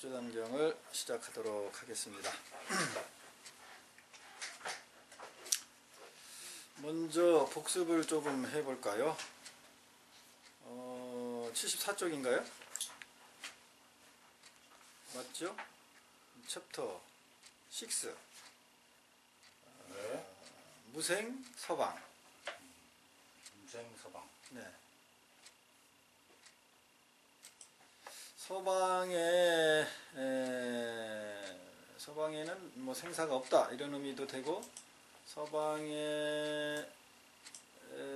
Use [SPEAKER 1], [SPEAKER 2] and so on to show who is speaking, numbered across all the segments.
[SPEAKER 1] 십조단경을 시작하도록 하겠습니다. 먼저 복습을 조금 해볼까요? 74쪽인가요? 맞죠? 챕터 6
[SPEAKER 2] 네.
[SPEAKER 1] 무생 서방.
[SPEAKER 2] 무생 서방.
[SPEAKER 1] 네. 서방에는 뭐 생사가 없다 이런 의미도 되고, 서방에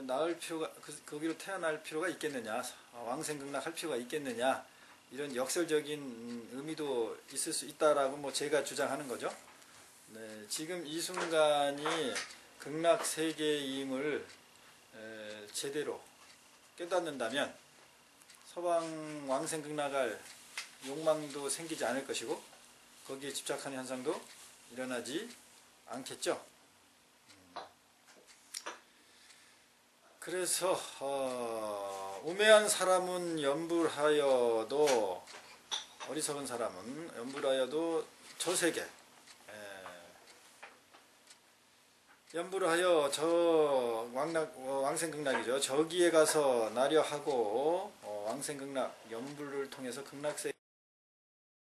[SPEAKER 1] 나을 필요가, 거기로 태어날 필요가 있겠느냐, 왕생극락할 필요가 있겠느냐, 이런 역설적인 의미도 있을 수 있다라고 뭐 제가 주장하는 거죠. 네, 지금 이 순간이 극락 세계임을 제대로 깨닫는다면 서방 왕생극락할 욕망도 생기지 않을 것이고, 거기에 집착하는 현상도 일어나지 않겠죠. 그래서 우매한 사람은 염불하여도, 어리석은 사람은 염불하여도 저세계, 염불하여 저 왕생극락이죠. 저기에 가서 나려하고 왕생극락, 염불을 통해서 극락세계에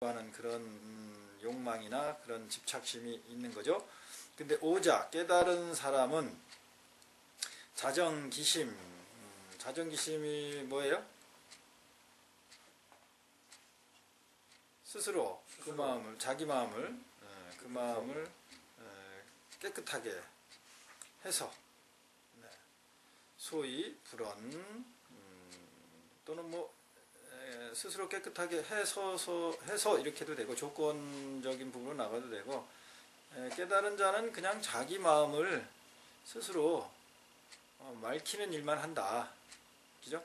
[SPEAKER 1] 하는 그런 욕망이나 그런 집착심이 있는 거죠. 근데 오자, 깨달은 사람은 자정기심, 자정기심이 뭐예요? 스스로 그 마음을, 자기 마음을, 그 마음을 깨끗하게 해서, 소위 불언, 또는 뭐 스스로 깨끗하게 해서 이렇게도 되고, 조건적인 부분으로 나가도 되고, 깨달은 자는 그냥 자기 마음을 스스로 맑히는 일만 한다. 그죠?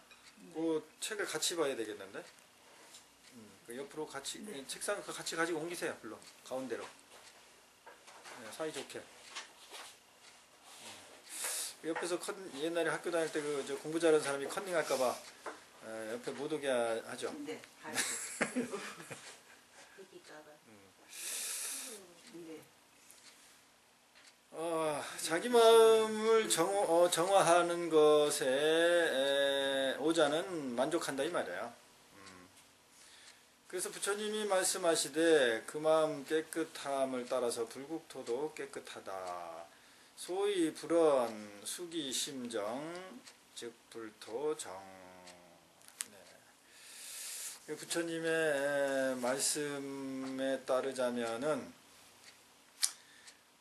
[SPEAKER 1] 그 책을 같이 봐야 되겠는데, 그 옆으로 같이, 책상 같이 가지고 옮기세요. 불러 가운데로, 사이좋게. 옆에서 옛날에 학교 다닐 때 저 공부 잘하는 사람이 컨닝 할까봐 옆에 못 오게 하죠.
[SPEAKER 3] 네.
[SPEAKER 1] 자기 마음을 정화하는 것에 오자는 만족한다 이 말이에요. 그래서 부처님이 말씀하시되 그 마음 깨끗함을 따라서 불국토도 깨끗하다. 소위 불언 수기심정 즉 불토정. 네. 부처님의 말씀에 따르자면은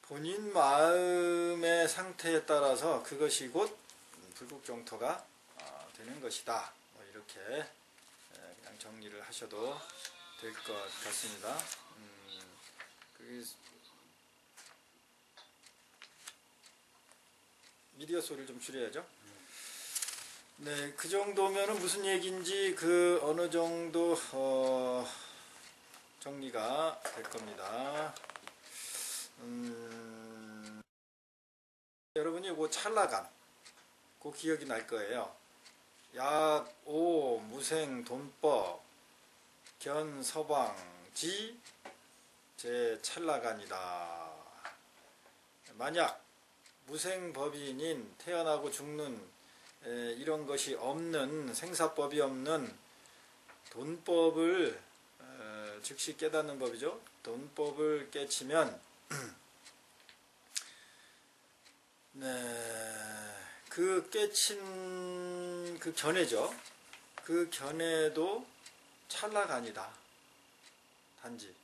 [SPEAKER 1] 본인 마음의 상태에 따라서 그것이 곧 불국정토가 되는 것이다. 뭐 이렇게 그냥 정리를 하셔도 될 것 같습니다. 미디어 소리를 좀 줄여야죠. 네, 그 정도면은 무슨 얘기인지 어느 정도 정리가 될 겁니다. 여러분이 그 찰나간 그 기억이 날 거예요. 약, 오, 무생, 돈법, 견, 서방, 지, 제 찰나간이다. 만약 무생법인인 태어나고 죽는 이런 것이 없는, 생사법이 없는 돈법을 즉시 깨닫는 법이죠. 돈법을 깨치면 그 깨친 그 견해죠. 그 견해도 찰나간이다. 단지.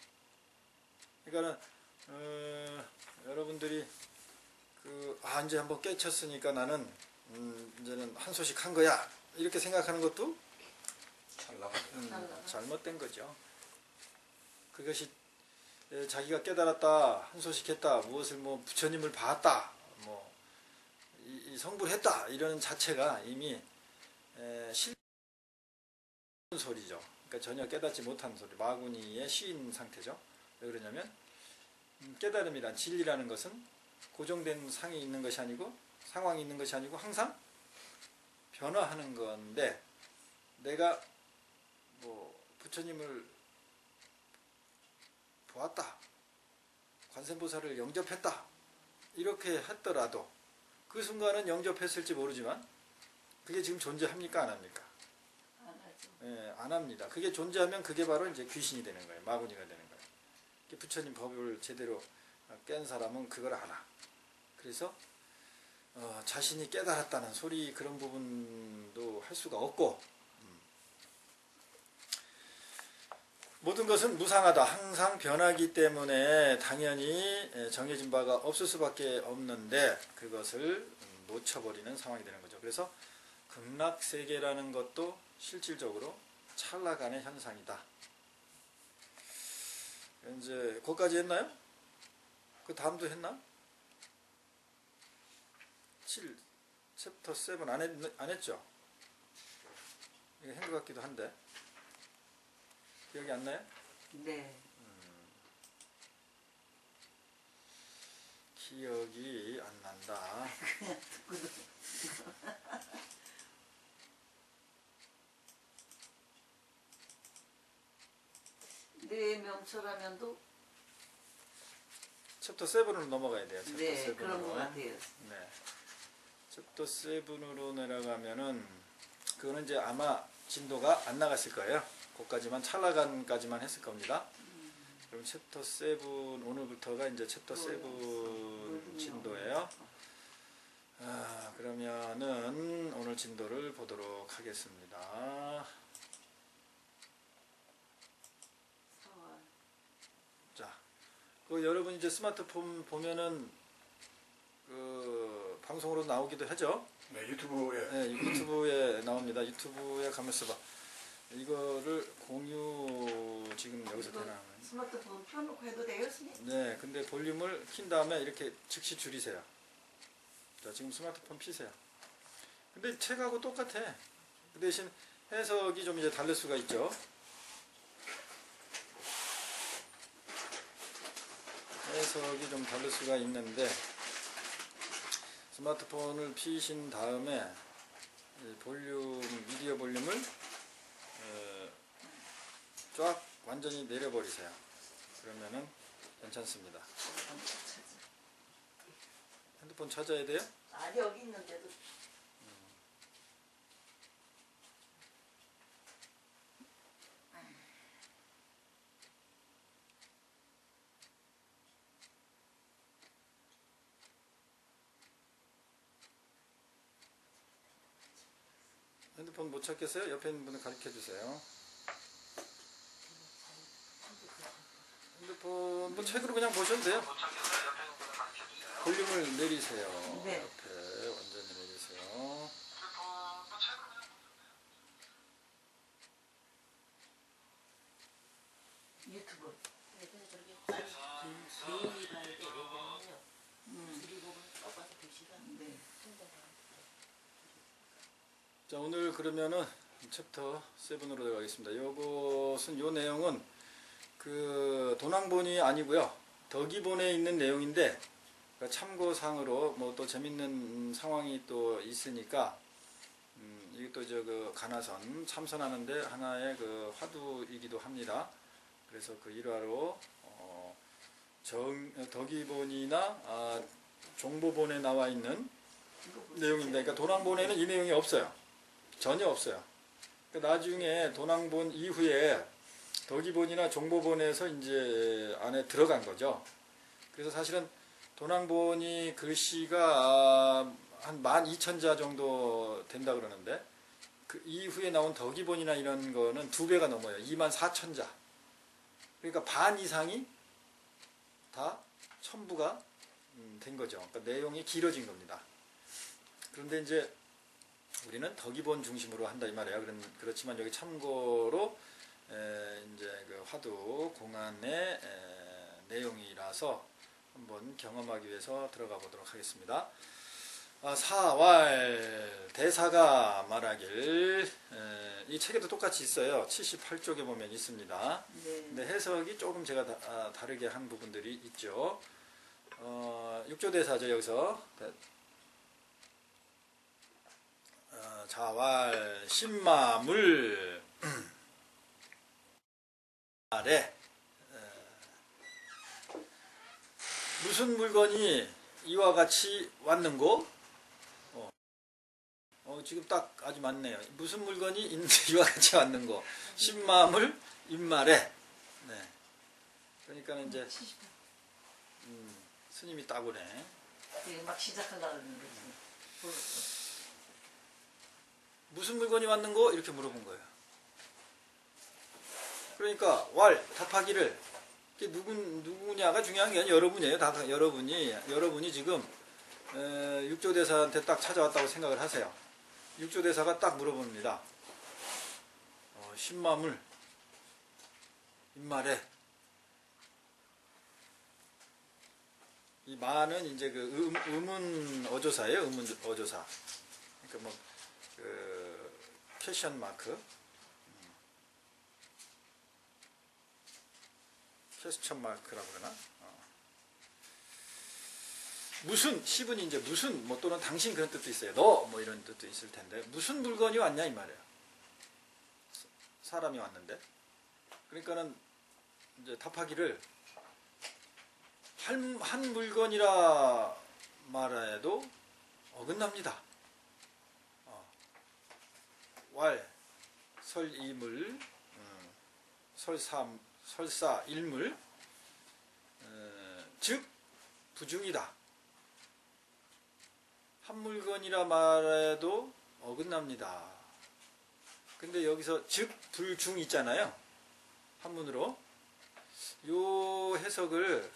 [SPEAKER 1] 그러니까는 여러분들이 이제 한번 깨쳤으니까 나는 이제는 한 소식 한 거야 이렇게 생각하는 것도 잘못된 거죠. 그것이 자기가 깨달았다, 한 소식 했다, 무엇을 뭐 부처님을 봤다, 뭐 이 성불을 했다 이런 자체가 이미 실존 소리죠. 그러니까 전혀 깨닫지 못한 소리, 마구니의 시인 상태죠. 왜 그러냐면 깨달음이란, 진리라는 것은 고정된 상이 있는 것이 아니고, 상황이 있는 것이 아니고 항상 변화하는 건데, 내가 뭐 부처님을 왔다, 관세음보살을 영접했다, 이렇게 했더라도 그 순간은 영접했을지 모르지만 그게 지금 존재합니까? 안 합니까?
[SPEAKER 3] 안 하죠.
[SPEAKER 1] 예, 안 합니다. 그게 존재하면 그게 바로 이제 귀신이 되는 거예요. 마구니가 되는 거예요. 부처님 법을 제대로 깬 사람은 그걸 알아. 그래서 자신이 깨달았다는 소리, 그런 부분도 할 수가 없고, 모든 것은 무상하다, 항상 변하기 때문에 당연히 정해진 바가 없을 수밖에 없는데 그것을 놓쳐버리는 상황이 되는 거죠. 그래서 극락세계라는 것도 실질적으로 찰나간의 현상이다. 이제 거기까지 했나요? 그 다음도 했나? 7 챕터 7 안 했죠? 이거 한 것 같기도 한데 기억이 안 나요?
[SPEAKER 3] 네.
[SPEAKER 1] 기억이 안 난다.
[SPEAKER 3] 네 명철하면도
[SPEAKER 1] 챕터 7으로 넘어가야 돼요. 챕터
[SPEAKER 3] 네
[SPEAKER 1] 7으로.
[SPEAKER 3] 그런 것 같아요.
[SPEAKER 1] 네. 챕터 7으로 내려가면은 그거는 이제 아마 진도가 안 나갔을 거예요. 거기까지만 찰나간까지만 했을 겁니다. 그럼 챕터 7 오늘부터가 이제 챕터 7 진도예요. 그러면은 오늘 진도를 보도록 하겠습니다. 자, 그 여러분 이제 스마트폰 보면은 그 방송으로 나오기도 하죠.
[SPEAKER 2] 네, 유튜브에.
[SPEAKER 1] 네, 유튜브에 나옵니다. 유튜브에 가면서 봐. 이거를 공유 지금 여기서 되나?
[SPEAKER 3] 스마트폰 펴놓고 해도 돼요, 스님?
[SPEAKER 1] 네, 근데 볼륨을 킨 다음에 이렇게 즉시 줄이세요. 자, 지금 스마트폰 피세요. 근데 책하고 똑같아. 그 대신 해석이 좀 이제 다를 수가 있죠. 해석이 좀 다를 수가 있는데 스마트폰을 피신 다음에 볼륨, 미디어 볼륨을 쫙 완전히 내려버리세요. 그러면은 괜찮습니다. 핸드폰 찾아야 돼요?
[SPEAKER 3] 아 여기 있는데도
[SPEAKER 1] 핸드폰 못 찾겠어요? 옆에 있는 분을 가르쳐 주세요. 핸드폰 뭐 책으로 그냥 보셔도 돼요. 볼륨을 내리세요.
[SPEAKER 3] 네.
[SPEAKER 1] 옆에 완전히 내리세요.
[SPEAKER 3] 유튜브.
[SPEAKER 4] 예전에 저렇게 매일이 가야 돼. 왜냐면요. 줄이 보면 꺾어서 2시간.
[SPEAKER 3] 네.
[SPEAKER 1] 자, 오늘 그러면은 챕터 7으로 들어가겠습니다. 요것은 요 내용은 그 도낭본이 아니고요. 덕이본에 있는 내용인데 그러니까 참고상으로 뭐 또 재밌는 상황이 또 있으니까 이게 또 저 그 가나선 참선하는데 하나의 그 화두이기도 합니다. 그래서 그 일화로 덕이본이나 종보본에 나와 있는 내용입니다. 그러니까 도낭본에는 이 내용이 없어요. 전혀 없어요. 그러니까 나중에 도낭본 이후에 덕이본이나 종보본에서 이제 안에 들어간 거죠. 그래서 사실은 도낭본이 글씨가 한 12,000자 정도 된다 그러는데 그 이후에 나온 덕이본이나 이런 거는 2배가 넘어요. 24,000자. 그러니까 반 이상이 다 첨부가 된 거죠. 그러니까 내용이 길어진 겁니다. 그런데 이제 우리는 덕이본 중심으로 한다 이 말이에요. 그렇지만 여기 참고로 이제 그 화두 공안의 내용이라서 한번 경험하기 위해서 들어가 보도록 하겠습니다. 사왈 대사가 말하길 이 책에도 똑같이 있어요. 78쪽에 보면 있습니다.
[SPEAKER 3] 네.
[SPEAKER 1] 근데 해석이 조금 제가 다르게 한 부분들이 있죠. 6조 대사죠. 여기서 자왈 신마물 아래 무슨 물건이 이와 같이 왔는고? 지금 딱 아주 맞네요. 무슨 물건이 이와 같이 왔는고? 신마물 입말에. 네. 그러니까 이제 스님이 딱 오네.
[SPEAKER 3] 이게 막 시작하려고 그러는데 지금.
[SPEAKER 1] 무슨 물건이 왔는고? 이렇게 물어본 거예요. 그러니까 왈 답하기를 이게 누구냐가 중요한 게 아니라 여러분이에요. 다 여러분이 지금 육조대사한테 딱 찾아왔다고 생각을 하세요. 육조대사가 딱 물어봅니다. 신마물 입말에 이 마는 이제 그 의문 어조사예요. 의문 어조사. 그러니까 뭐 그 퀘션 마크, 퀘스천 마크라고 그러나? 무슨 시분이 이제 무슨 뭐 또는 당신 그런 뜻도 있어요. 너 뭐 이런 뜻도 있을 텐데 무슨 물건이 왔냐 이 말이에요. 사람이 왔는데 그러니까는 이제 답하기를 한 물건이라 말해도 어긋납니다. 왈 설이물 설사 일물 즉 부중이다. 한 물건이라 말해도 어긋납니다. 근데 여기서 즉 불중 있잖아요. 한문으로 요 해석을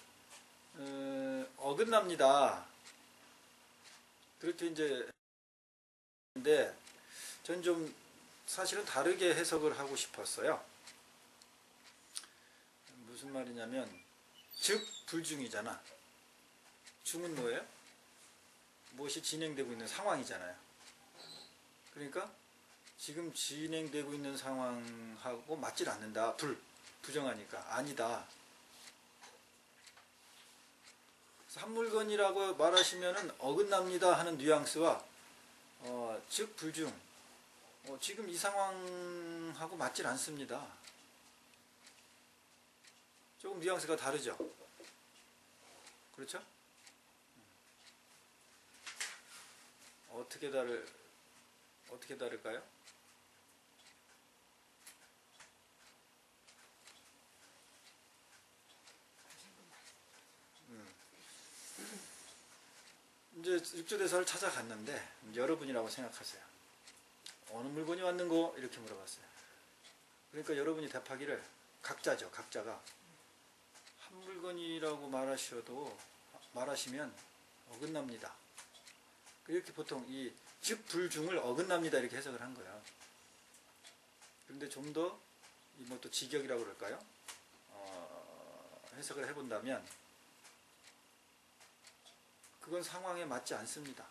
[SPEAKER 1] 어긋납니다. 그렇게 이제 근데 전 좀 사실은 다르게 해석을 하고 싶었어요. 무슨 말이냐면 즉 불중이잖아. 중은 뭐예요? 무엇이 진행되고 있는 상황이잖아요. 그러니까 지금 진행되고 있는 상황하고 맞질 않는다. 부정하니까 아니다. 그래서 한 물건이라고 말하시면은 어긋납니다 하는 뉘앙스와 즉 불중 지금 이 상황하고 맞질 않습니다. 조금 뉘앙스가 다르죠. 그렇죠? 어떻게 다를까요? 이제 육조대사를 찾아갔는데 여러분이라고 생각하세요. 어느 물건이 왔는고? 이렇게 물어봤어요. 그러니까 여러분이 답하기를 각자죠. 각자가 한 물건이라고 말하시면 어긋납니다. 이렇게 보통 이 즉 불중을 어긋납니다 이렇게 해석을 한 거야. 그런데 좀 더 뭐 또 직역이라고 그럴까요? 해석을 해본다면 그건 상황에 맞지 않습니다.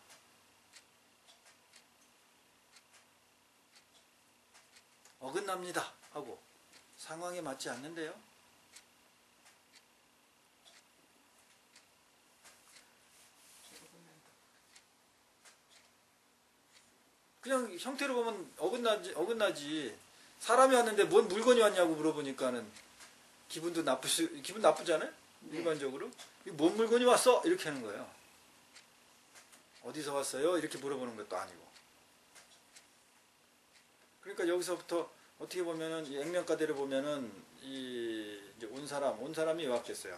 [SPEAKER 1] 어긋납니다 하고 상황에 맞지 않는데요. 그냥 형태로 보면 어긋나지. 사람이 왔는데 뭔 물건이 왔냐고 물어보니까는 기분 나쁘잖아요?
[SPEAKER 3] 네.
[SPEAKER 1] 일반적으로. 이거 뭔 물건이 왔어? 이렇게 하는 거예요. 어디서 왔어요? 이렇게 물어보는 것도 아니고. 그러니까 여기서부터 어떻게 보면은 이 액면가대를 보면은 이제 온 사람이 왜 왔겠어요?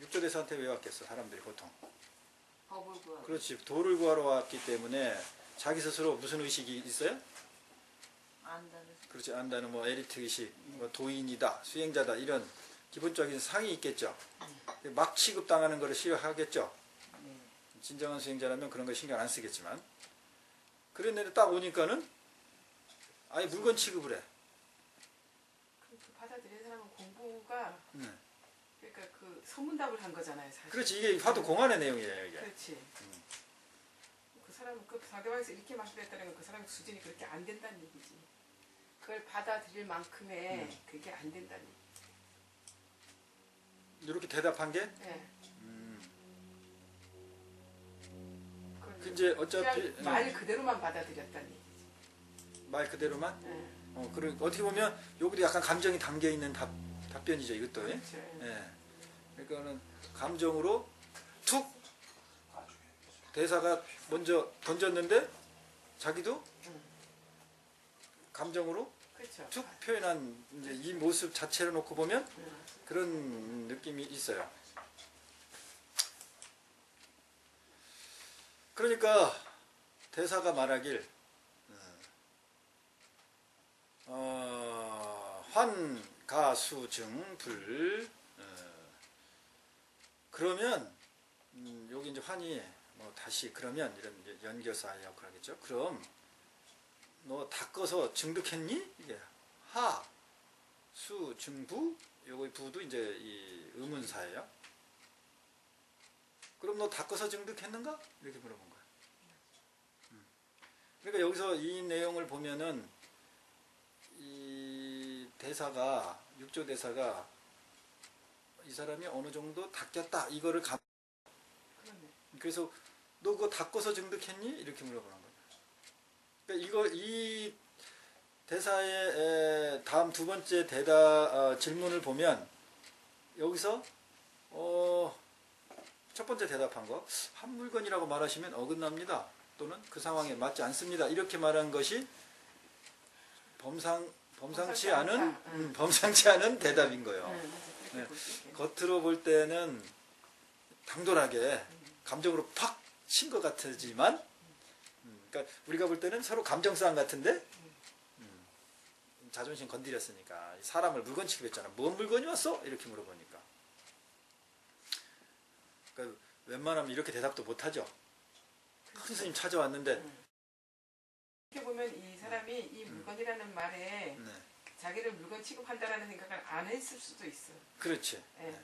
[SPEAKER 1] 육조대사한테 왜 왔겠어? 사람들이 보통.
[SPEAKER 3] 법을 구하고.
[SPEAKER 1] 그렇지. 도를 구하러 왔기 때문에 자기 스스로 무슨 의식이 있어요?
[SPEAKER 3] 안다는.
[SPEAKER 1] 그렇지. 안다는 뭐 에리트 의식, 뭐 도인이다, 수행자다 이런 기본적인 상이 있겠죠. 막 취급당하는 것을 싫어하겠죠. 진정한 수행자라면 그런 거 신경 안 쓰겠지만 그랬는데 딱 오니까는 아예 물건 취급을 해.
[SPEAKER 5] 그 받아들인 사람은 공부가
[SPEAKER 1] 네.
[SPEAKER 5] 그러니까 그 소문답을 한 거잖아요, 사실.
[SPEAKER 1] 그렇지. 이게 화두 공안의 내용이에요. 이게.
[SPEAKER 5] 그렇지. 그 사람은 그 사대방에서 이렇게 말씀했다는 건 그 사람의 수준이 그렇게 안 된다는 얘기지. 그걸 받아들일 만큼의 그게 안 된다는 얘기.
[SPEAKER 1] 이렇게 대답한 게
[SPEAKER 5] 네.
[SPEAKER 1] 그 이제 어차피
[SPEAKER 5] 그냥 말 그대로만 받아들였다는 얘기지.
[SPEAKER 1] 말 그대로만
[SPEAKER 5] 네.
[SPEAKER 1] 어떻게 보면 여기도 약간 감정이 담겨 있는 답변이죠. 이것도.
[SPEAKER 5] 그렇죠.
[SPEAKER 1] 예. 그러니까는 감정으로 툭 대사가 먼저 던졌는데 자기도 감정으로
[SPEAKER 5] 그렇죠.
[SPEAKER 1] 툭 표현한 이제 이 모습 자체를 놓고 보면 그런 느낌이 있어요. 그러니까 대사가 말하길 환가수증불 그러면 여기 이제 환이 뭐 다시 그러면 이런 이제 연결사의 역할을 하겠죠. 그럼 너 닦아서 증득했니? 이게 하, 수, 증부 요거 부도 이제 이 의문사예요. 그럼 너 닦아서 증득했는가? 이렇게 물어본 거예요. 그러니까 여기서 이 내용을 보면은 이 대사가 육조 대사가 이 사람이 어느 정도 닦였다 이거를
[SPEAKER 5] 그러네.
[SPEAKER 1] 그래서 너 그거 닦아서 증득했니? 이렇게 물어보는 거예요. 그러니까 이 대사의 다음 두 번째 질문을 보면 여기서 첫 번째 대답한 거 한 물건이라고 말하시면 어긋납니다. 또는 그 상황에 맞지 않습니다. 이렇게 말한 것이 범상치 않은 범상치 않은 대답인 거예요. 네. 겉으로 볼 때는 당돌하게 감정으로 팍 친 것 같지만 그러니까 우리가 볼 때는 서로 감정 싸움 같은데 자존심 건드렸으니까 사람을 물건 취급했잖아. 뭔 물건이 왔어? 이렇게 물어보니까 그러니까 웬만하면 이렇게 대답도 못하죠. 큰 스님 찾아왔는데
[SPEAKER 5] 이렇게 보면 이 사람이 이 물건이라는 말에
[SPEAKER 1] 네.
[SPEAKER 5] 자기를 물건 취급한다라는 생각을 안 했을 수도 있어.
[SPEAKER 1] 그렇지.
[SPEAKER 5] 예.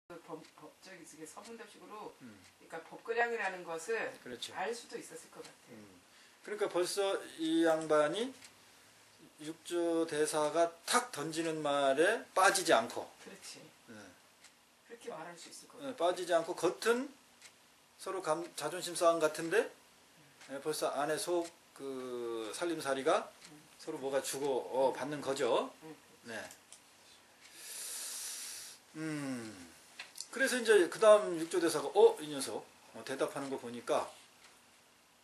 [SPEAKER 5] 그 법적인 서문답식으로 그러니까 법거량이라는 것을
[SPEAKER 1] 그렇죠.
[SPEAKER 5] 알 수도 있었을 것 같아요.
[SPEAKER 1] 그러니까 벌써 이 양반이 육조 대사가 탁 던지는 말에 빠지지 않고
[SPEAKER 5] 그렇지.
[SPEAKER 1] 네.
[SPEAKER 5] 그렇게 말할 수 있을 것 같아요.
[SPEAKER 1] 빠지지 않고 겉은 서로 자존심 싸움 같은데 벌써 안에 속 그 살림살이가 서로 뭐가 주고 받는 거죠. 네. 그래서 이제 그 다음 육조 대사가 이 녀석 대답하는 거 보니까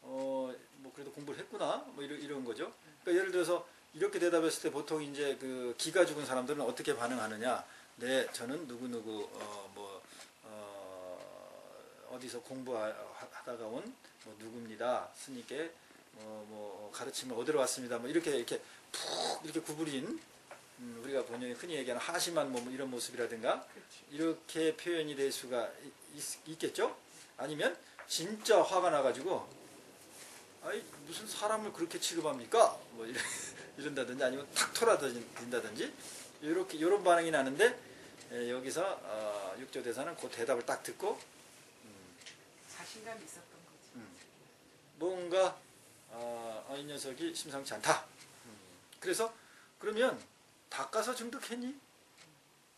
[SPEAKER 1] 뭐 그래도 공부를 했구나 뭐 이런 거죠. 그러니까 예를 들어서 이렇게 대답했을 때 보통 이제 그 기가 죽은 사람들은 어떻게 반응하느냐? 네, 저는 누구 어디서 공부하다가 온 누구입니다. 스님께 뭐 가르침을 얻으러 왔습니다. 뭐 이렇게 푹 이렇게 구부린 우리가 흔히 얘기하는 하심한 뭐 이런 모습이라든가 이렇게 표현이 될 수가 있겠죠? 아니면 진짜 화가 나가지고 아이 무슨 사람을 그렇게 취급합니까? 뭐 이런다든지 아니면 탁 토라든다든지 이런 반응이 나는데 여기서 육조 대사는 그 대답을 딱 듣고
[SPEAKER 5] 자신감이 있었던 거지.
[SPEAKER 1] 뭔가 이 녀석이 심상치 않다. 그래서 그러면 닦아서 증득했니?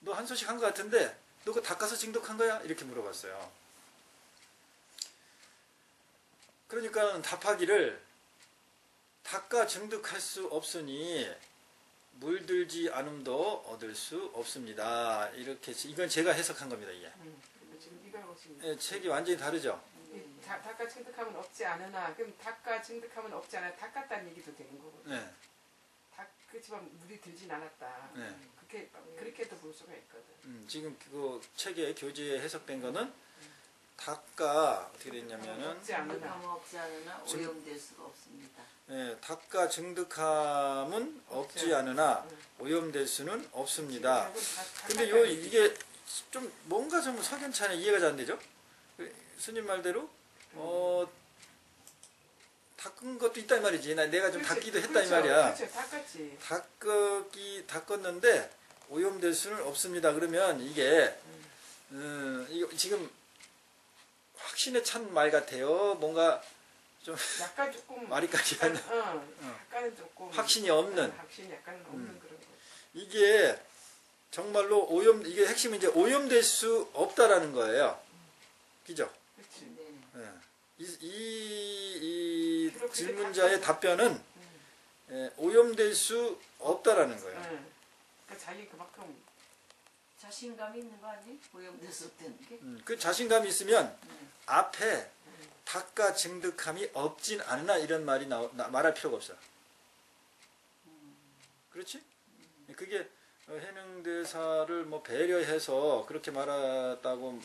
[SPEAKER 1] 너 한 소식 한 것 같은데 너 그거 닦아서 증득한 거야? 이렇게 물어봤어요. 그러니까 답하기를 닦아 증득할 수 없으니 물들지 않음도 얻을 수 없습니다. 이렇게 이건 제가 해석한 겁니다. 이게
[SPEAKER 5] 지금 이걸 보시면
[SPEAKER 1] 책이 완전히 다르죠.
[SPEAKER 5] 닦아 증득하면 없지 않으나 그럼 닦아 증득하면 없지 않아 닦았다는 얘기도 되는 거거든요.
[SPEAKER 1] 네.
[SPEAKER 5] 그렇지만 물이 들진 않았다.
[SPEAKER 1] 네.
[SPEAKER 5] 그렇게도 볼 수가 있거든.
[SPEAKER 1] 지금 그 책의 교재에 해석된 거는 닦아 어떻게 됐냐면은
[SPEAKER 5] 없지 않으나
[SPEAKER 3] 증득함은 없지 않으나 오염될 수가 없습니다.
[SPEAKER 1] 닦아 증득함은 없지 않으나 오염될 수는 없습니다. 근데 이게 좀 뭔가 좀 석연찮게 이해가 잘 안 되죠? 스님 말대로 닦은 것도 있다 이 말이지. 내가 좀 닦기도 했다 이 말이야.
[SPEAKER 5] 그렇죠. 닦았지.
[SPEAKER 1] 닦았는데 오염될 수는 없습니다. 그러면 이게 이거 지금 확신에 찬 말 같아요. 뭔가 좀
[SPEAKER 5] 약간 조금
[SPEAKER 1] 말이 까지한
[SPEAKER 5] 약간은 조금
[SPEAKER 1] 확신이 없는
[SPEAKER 5] 확신이 약간 없는 그런 거.
[SPEAKER 1] 이게 정말로 이게 핵심은 이제 오염될 수 없다라는 거예요. 그죠?
[SPEAKER 5] 그렇지.
[SPEAKER 3] 네.
[SPEAKER 1] 이 질문자의 답변은 오염될 수 없다라는 거예요.
[SPEAKER 5] 그러니까 자기 그만큼
[SPEAKER 3] 자신감이 있는 거 아니? 오염돼서 되는 게?
[SPEAKER 1] 그 자신감이 있으면
[SPEAKER 3] 네.
[SPEAKER 1] 앞에 닭가 증득함이 없진 않으나 이런 말이 말할 필요가 없어. 그렇지? 그게 해명대사를 뭐 배려해서 그렇게 말했다고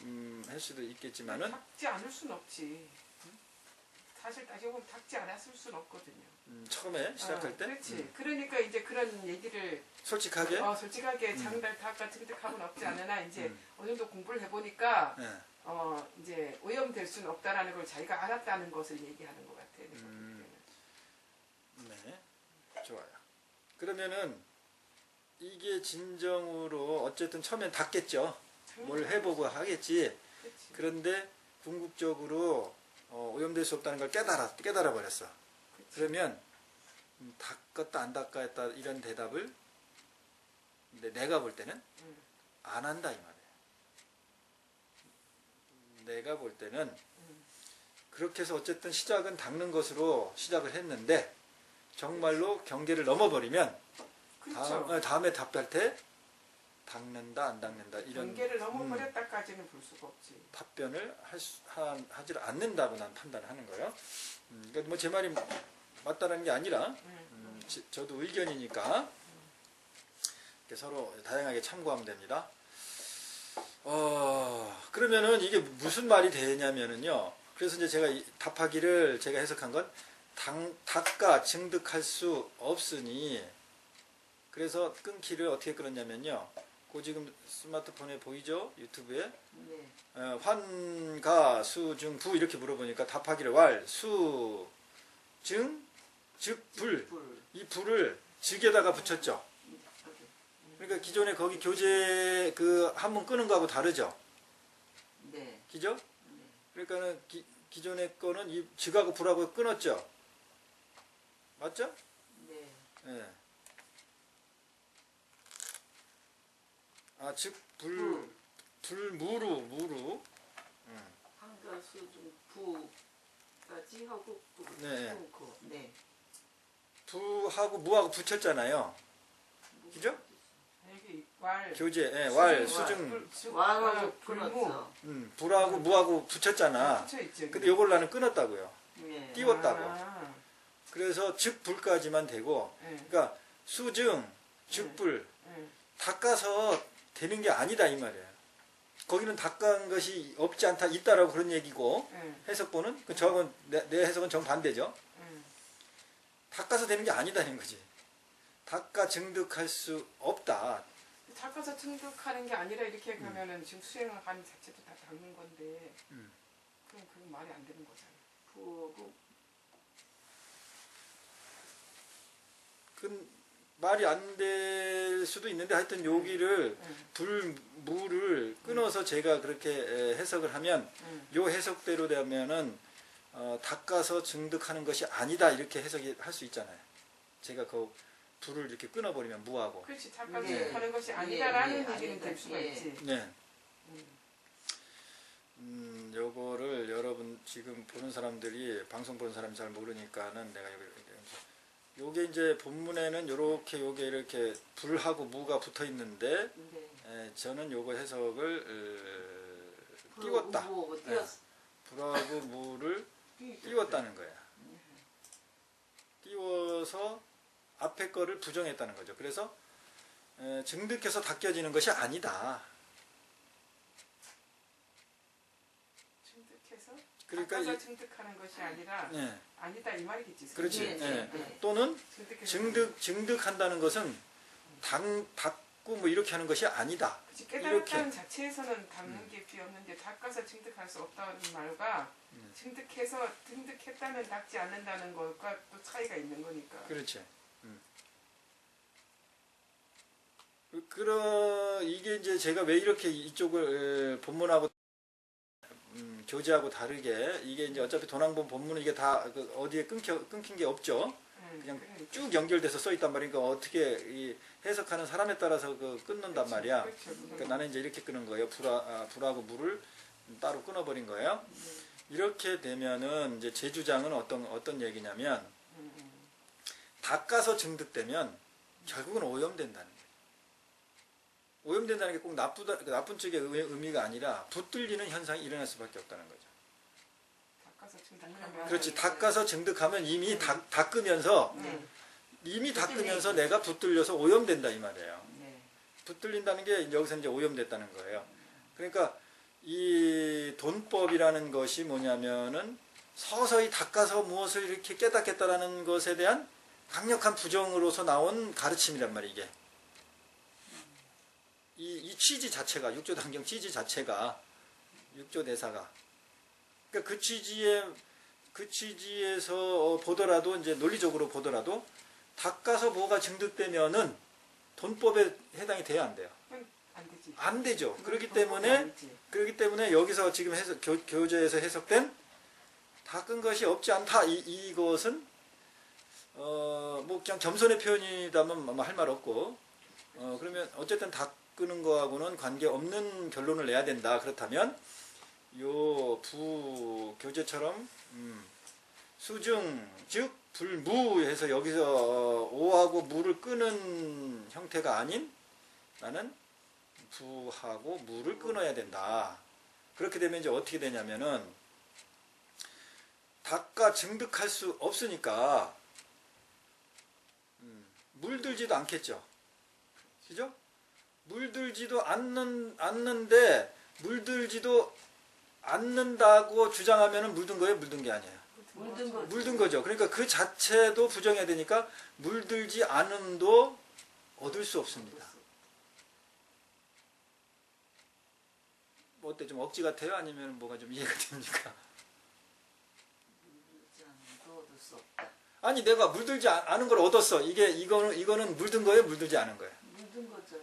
[SPEAKER 1] 할 수도 있겠지만은
[SPEAKER 5] 닦지 않을 순 없지. 사실 따지고 보면 닦지 않았을 순 없거든요.
[SPEAKER 1] 처음에 시작할 때
[SPEAKER 5] 그렇지. 그러니까 이제 그런 얘기를
[SPEAKER 1] 솔직하게
[SPEAKER 5] 솔직하게 장달 닭과 증득함은 없지 않으나 이제 어느 정도 공부를 해보니까
[SPEAKER 1] 네.
[SPEAKER 5] 이제 오염될 수는 없다라는 걸 자기가 알았다는 것을 얘기하는 것 같아요.
[SPEAKER 1] 네, 좋아요. 그러면은 이게 진정으로 어쨌든 처음엔 닿겠죠. 뭘 해보고 하겠지.
[SPEAKER 5] 그렇지.
[SPEAKER 1] 그런데 궁극적으로 오염될 수 없다는 걸 깨달아 버렸어.
[SPEAKER 5] 그렇지.
[SPEAKER 1] 그러면 닦았다 안 닦았다 이런 대답을 근데 내가 볼 때는 안 한다 이 말이에요. 내가 볼 때는 그렇게 해서 어쨌든 시작은 닦는 것으로 시작을 했는데 정말로 경계를 넘어버리면
[SPEAKER 5] 그렇죠.
[SPEAKER 1] 다음에 답할 때 닦는다 안 닦는다 이런
[SPEAKER 5] 경계를 넘어버렸다까지는 볼 수가 없지.
[SPEAKER 1] 답변을 하지 않는다고 난 판단하는 거예요. 그러니까 뭐 제 말이 맞다는 게 아니라 저도 의견이니까 이렇게 서로 다양하게 참고하면 됩니다. 그러면은 이게 무슨 말이 되냐면은요. 그래서 이제 제가 답하기를 제가 해석한 건 닭가 증득할 수 없으니 그래서 끊기를 어떻게 끊었냐면요. 그 지금 스마트폰에 보이죠? 유튜브에
[SPEAKER 3] 네.
[SPEAKER 1] 환가 수중 부 이렇게 물어보니까 답하기를 왈 수 증 즉 불 이 불을 즉에다가 붙였죠. 그러니까 기존에 거기 교재 그 한문 끄는 거하고 다르죠.
[SPEAKER 3] 네.
[SPEAKER 1] 그죠?
[SPEAKER 3] 네.
[SPEAKER 1] 그러니까는 기존의 거는 이 즉하고 불하고 끊었죠. 맞죠?
[SPEAKER 3] 네.
[SPEAKER 1] 예. 즉 무루.
[SPEAKER 4] 한가수 중 부까지 하고 또
[SPEAKER 1] 네.
[SPEAKER 4] 고
[SPEAKER 3] 네.
[SPEAKER 1] 부하고 무하고 붙였잖아요. 그죠?
[SPEAKER 5] 여기 왈
[SPEAKER 1] 교재, 왈,
[SPEAKER 5] 수중,
[SPEAKER 1] 수중,
[SPEAKER 3] 왕하고
[SPEAKER 5] 불무
[SPEAKER 3] 끊었어.
[SPEAKER 1] 불하고 무하고 붙였잖아.
[SPEAKER 5] 붙여 있죠.
[SPEAKER 1] 근데 요걸 나는 끊었다고요.
[SPEAKER 3] 네.
[SPEAKER 1] 띄웠다고.
[SPEAKER 5] 아,
[SPEAKER 1] 그래서 즉 불까지만 되고,
[SPEAKER 5] 네.
[SPEAKER 1] 그러니까 수증, 즉불
[SPEAKER 5] 네.
[SPEAKER 1] 닦아서 되는 게 아니다 이 말이에요. 거기는 닦은 것이 없지 않다 있다라고 그런 얘기고
[SPEAKER 5] 네.
[SPEAKER 1] 해석본은 그 저하고는 내 해석은 정반대죠.
[SPEAKER 5] 네.
[SPEAKER 1] 닦아서 되는 게 아니다는 거지. 닦아 증득할 수 없다.
[SPEAKER 5] 닦아서 증득하는 게 아니라 이렇게 가면은 지금 수행을 하는 자체도 다 닦는 건데 그럼 그건 말이 안 되는 거잖아.
[SPEAKER 3] 부하고
[SPEAKER 1] 그 말이 안 될 수도 있는데 하여튼 여기를 불무를 끊어서 제가 그렇게 해석을 하면 요 해석대로 되면은 닦아서 증득하는 것이 아니다 이렇게 해석이 할 수 있잖아요. 제가 그 불을 이렇게 끊어버리면 무하고.
[SPEAKER 5] 그렇지. 닦아서
[SPEAKER 3] 네.
[SPEAKER 5] 증득하는 것이
[SPEAKER 3] 예,
[SPEAKER 5] 아니다라는
[SPEAKER 3] 예,
[SPEAKER 5] 얘기는
[SPEAKER 3] 아니다.
[SPEAKER 5] 될 수가
[SPEAKER 3] 예.
[SPEAKER 5] 있지.
[SPEAKER 1] 네. 요거를 여러분 지금 보는 사람들이 방송 보는 사람이 잘 모르니까는 내가 요게 이제 본문에는 요게 이렇게 불하고 무가 붙어 있는데
[SPEAKER 3] 네.
[SPEAKER 1] 저는 요거 해석을 띄웠다.
[SPEAKER 3] 부하고 띄웠어.
[SPEAKER 1] 불하고 무를 띄웠다는 거야. 띄워서 앞에 거를 부정했다는 거죠. 그래서 증득해서 닦여지는 것이 아니다.
[SPEAKER 5] 증득해서
[SPEAKER 1] 그러니까
[SPEAKER 5] 닦아서 증득하는 것이 아니라
[SPEAKER 1] 네,
[SPEAKER 5] 아니다 이 말이겠지.
[SPEAKER 1] 그렇지.
[SPEAKER 3] 네, 네, 네.
[SPEAKER 1] 또는
[SPEAKER 5] 증득해서
[SPEAKER 1] 증득한다는 것은 닦고 뭐 이렇게 하는 것이 아니다.
[SPEAKER 5] 그치, 깨달았다는 자체에서는 닦는 게 비었는데 닦아서 증득할 수 없다는 말과 증득해서 증득했다면 닦지 않는다는 것과 또 차이가 있는 거니까.
[SPEAKER 1] 그렇지. 이게 이제 제가 왜 이렇게 이쪽을 본문하고 교재하고 다르게 이게 이제 어차피 도난본 본문은 이게 다 어디에 끊긴 게 없죠. 그냥
[SPEAKER 5] 그러니까.
[SPEAKER 1] 쭉 연결돼서 써 있단 말이니까 어떻게 이 해석하는 사람에 따라서 끊는단 말이야.
[SPEAKER 5] 그렇죠.
[SPEAKER 1] 그러니까 나는 이제 이렇게 끊은 거예요. 불하고 물을 따로 끊어버린 거예요. 이렇게 되면은 이제 제 주장은 어떤 얘기냐면 닦아서 증득되면 결국은 오염된다는 거예요. 오염된다는 게 꼭 나쁜 쪽의 의미가 아니라 붙들리는 현상이 일어날 수밖에 없다는 거죠.
[SPEAKER 5] 닦아서 증득하면.
[SPEAKER 1] 그렇지. 닦아서 증득하면 이미 닦으면서
[SPEAKER 3] 네.
[SPEAKER 1] 이미 닦으면서 내가 붙들려서 오염된다 이 말이에요.
[SPEAKER 3] 네.
[SPEAKER 1] 붙들린다는 게 여기서 이제 오염됐다는 거예요. 그러니까 이 돈법이라는 것이 뭐냐면은 서서히 닦아서 무엇을 이렇게 깨닫겠다라는 것에 대한 강력한 부정으로서 나온 가르침이란 말이에요. 이게 이 취지 자체가 육조단경 취지 자체가 육조대사가 그러니까 그 취지에서 보더라도 이제 논리적으로 보더라도 닦아서 뭐가 증득되면은 돈법에 해당이 돼야 안 돼요.
[SPEAKER 5] 안 되지.
[SPEAKER 1] 안 되죠. 그렇기
[SPEAKER 5] 돈법이
[SPEAKER 1] 때문에
[SPEAKER 5] 아니지.
[SPEAKER 1] 여기서 지금 교재에서 해석된 닦은 것이 없지 않다. 이것은 뭐 그냥 겸손의 표현이다면 할 말 없고 그러면 어쨌든 닦는 거하고는 관계 없는 결론을 내야 된다. 그렇다면 요 교재처럼 수증 즉 불무해서 여기서 오하고 무를 끄는 형태가 아닌 나는 부하고 무를 끊어야 된다. 그렇게 되면 이제 어떻게 되냐면은 닦아 증득할 수 없으니까 물들지도 않겠죠. 그죠? 물들지도 않는데 물들지도 않는다고 주장하면은 물든 거예요, 물든 게 아니에요.
[SPEAKER 3] 물든 거죠.
[SPEAKER 1] 물든 거죠. 그러니까 그 자체도 부정해야 되니까 물들지 않음도 얻을 수 없습니다. 뭐 어때 좀 억지 같아요? 아니면 뭐가 좀 이해가 됩니까?
[SPEAKER 3] 물들지 않아도 얻을 수 없다.
[SPEAKER 1] 아니 내가 물들지 않은 걸 얻었어. 이거는 물든 거예요? 물들지 않은 거예요?
[SPEAKER 3] 물든 거죠.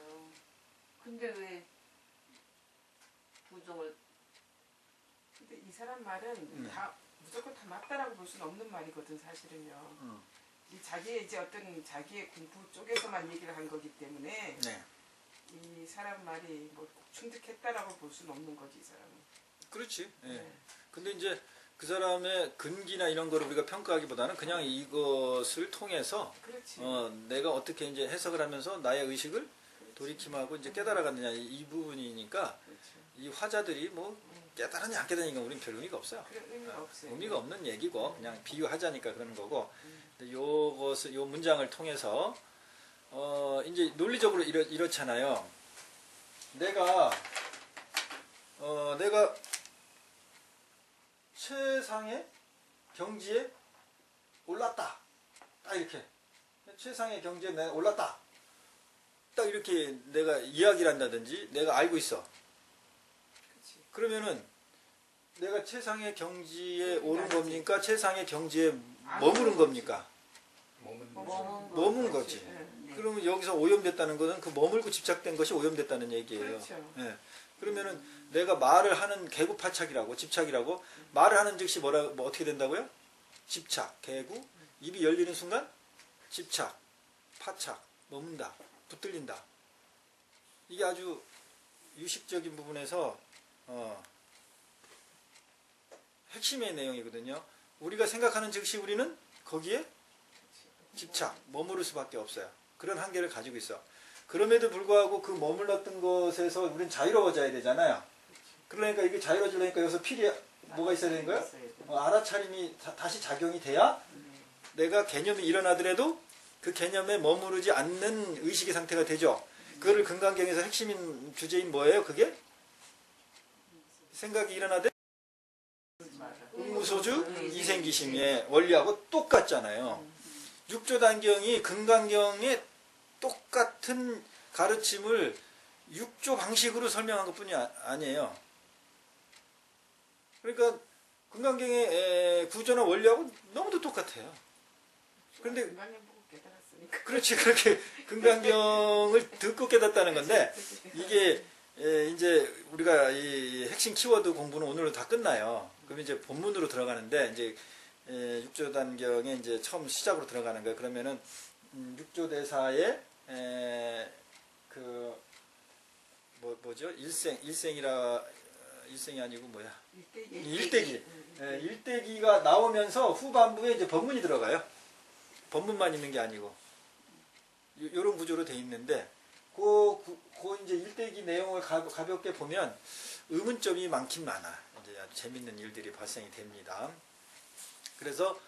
[SPEAKER 3] 근데 왜 부정을
[SPEAKER 5] 근데 이 사람 말은 다 무조건 다 맞다라고 볼 수는 없는 말이거든 사실은요. 이 자기의 이제 어떤 자기의 공부 쪽에서만 얘기를 한 거기 때문에
[SPEAKER 1] 네.
[SPEAKER 5] 이 사람 말이 뭐 충득했다라고 볼 수는 없는 거지 이 사람은.
[SPEAKER 1] 그렇지. 예.
[SPEAKER 5] 네.
[SPEAKER 1] 근데 이제 그 사람의 근기나 이런 거를 우리가 평가하기보다는 그냥 이것을 통해서
[SPEAKER 5] 그렇지.
[SPEAKER 1] 내가 어떻게 이제 해석을 하면서 나의 의식을 돌이킴하고 이제 깨달아가느냐 이 부분이니까
[SPEAKER 5] 그렇죠.
[SPEAKER 1] 이 화자들이 뭐 깨달았냐 안 깨달았냐 우리는 별 의미가 없어요.
[SPEAKER 5] 그런 의미가 없어요.
[SPEAKER 1] 의미가 없는 얘기고 그냥 비유하자니까 그러는 거고. 근데 요 문장을 통해서 이제 논리적으로 이렇잖아요. 내가 최상의 경지에 올랐다. 딱 이렇게 최상의 경지에 내가 올랐다. 딱 이렇게 내가 이야기를 한다든지 내가 알고 있어.
[SPEAKER 5] 그렇지.
[SPEAKER 1] 그러면은 내가 최상의 경지에 오른 겁니까? 최상의 경지에 머무른 겁니까? 머문 거지.
[SPEAKER 5] 네.
[SPEAKER 1] 그러면 여기서 오염됐다는 것은 그 머물고 집착된 것이 오염됐다는 얘기예요.
[SPEAKER 5] 그렇죠.
[SPEAKER 1] 예. 그러면은 내가 말을 하는 개구파착이라고 집착이라고 말을 하는 즉시 뭐 어떻게 된다고요? 집착, 개구, 입이 열리는 순간 집착, 파착, 머문다, 붙들린다. 이게 아주 유식적인 부분에서 핵심의 내용이거든요. 우리가 생각하는 즉시 우리는 거기에 집착, 머무를 수밖에 없어요. 그런 한계를 가지고 있어. 그럼에도 불구하고 그 머물렀던 것에서 우리는 자유로워져야 되잖아요. 그러니까 이게 자유로워지려니까 여기서 필이 뭐가 있어야 되는 거예요? 알아차림이 다시 작용이 돼야 내가 개념이 일어나더라도 그 개념에 머무르지 않는 의식의 상태가 되죠. 그거를 금강경에서 핵심인 주제인 뭐예요? 그게? 생각이 일어나되 응무소주 이생기심의 원리하고 똑같잖아요. 육조단경이 금강경의 똑같은 가르침을 육조 방식으로 설명한 것뿐이 아니에요. 그러니까 금강경의 구조나 원리하고 너무도 똑같아요. 그런데
[SPEAKER 5] 금강경 보고 깨달았으니까.
[SPEAKER 1] 그렇지 그렇게 금강경을 듣고 깨닫다는 건데 이게 이제 우리가 이 핵심 키워드 공부는 오늘로 다 끝나요. 그럼 이제 본문으로 들어가는데 이제 육조단경에 이제 처음 시작으로 들어가는 거예요. 그러면은 육조대사의 그 뭐죠? 일생이 아니고 뭐야? 일대기. 일대기가 나오면서 후반부에 이제 법문이 들어가요. 법문만 있는 게 아니고 요런 구조로 돼 있는데 그 그 이제 일대기 내용을 가볍게 보면 의문점이 많긴 많아. 이제 아주 재밌는 일들이 발생이 됩니다. 그래서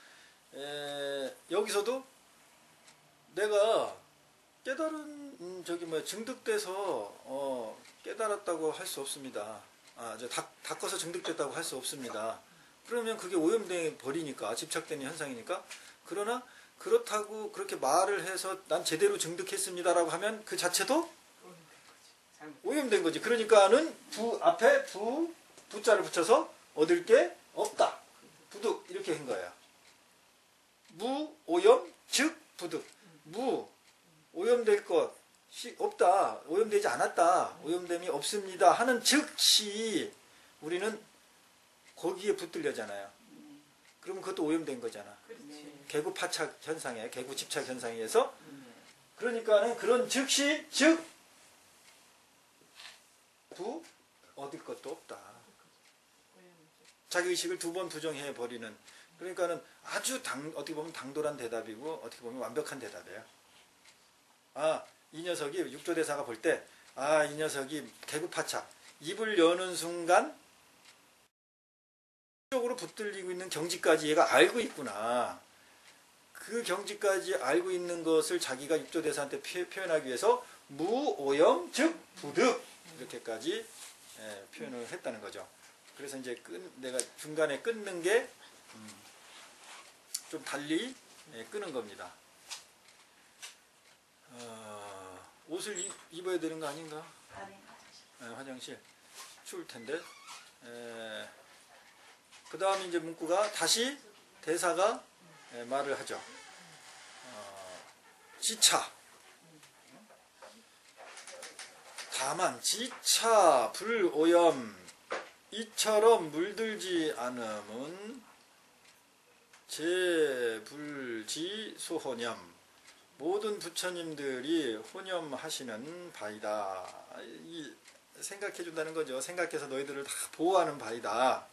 [SPEAKER 1] 여기서도 내가 깨달은 증득돼서 깨달았다고 할 수 없습니다. 닦아서 증득됐다고 할 수 없습니다. 그러면 그게 오염돼 버리니까 집착되는 현상이니까. 그러나 그렇다고 그렇게 말을 해서 난 제대로 증득했습니다라고 하면 그 자체도 오염된 거지. 그러니까는 앞에 부자를 붙여서 얻을 게 없다. 부득 이렇게 한 거야. 무 오염 즉 부득. 무 오염될 것이 없다. 오염되지 않았다. 오염됨이 없습니다. 하는 즉시 우리는 거기에 붙들려잖아요. 그러면 그것도 오염된 거잖아.
[SPEAKER 3] 그렇지.
[SPEAKER 1] 개구 파착 현상에, 개구 집착 현상에 의해서. 그러니까는 그런 즉시 즉 얻을 것도 없다. 자기 의식을 두 번 부정해 버리는. 그러니까는 아주 어떻게 보면 당돌한 대답이고 어떻게 보면 완벽한 대답이에요. 이 녀석이 육조대사가 볼 때 이 녀석이 개구파착 입을 여는 순간 쪽으로 붙들리고 있는 경지까지 얘가 알고 있구나. 그 경지까지 알고 있는 것을 자기가 육조대사한테 표현하기 위해서 무오염 즉 부득 이렇게까지 표현을 했다는 거죠. 그래서 이제 내가 중간에 끊는 게 좀 달리 끄는 겁니다. 옷을 입어야 되는 거 아닌가? 화장실. 추울 텐데. 그 다음 이제 문구가 다시 대사가 말을 하죠. 지차. 다만 지차 불오염 이처럼 물들지 않음은 제불지 소혼염 모든 부처님들이 혼염하시는 바이다. 생각해 준다는 거죠. 생각해서 너희들을 다 보호하는 바이다.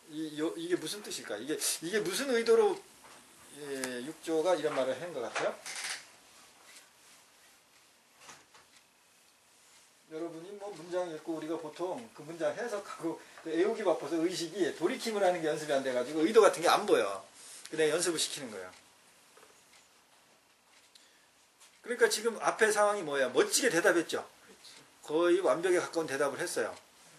[SPEAKER 1] 이게 무슨 뜻일까? 이게 무슨 의도로 육조가 이런 말을 한 것 같아요? 여러분이 뭐 문장 읽고 우리가 보통 그 문장 해석하고 애우기 바빠서 의식이 돌이킴을 하는 게 연습이 안 돼가지고 의도 같은 게 안 보여. 그냥 연습을 시키는 거예요. 그러니까 지금 앞에 상황이 뭐야? 멋지게 대답했죠. 거의 완벽에 가까운 대답을 했어요.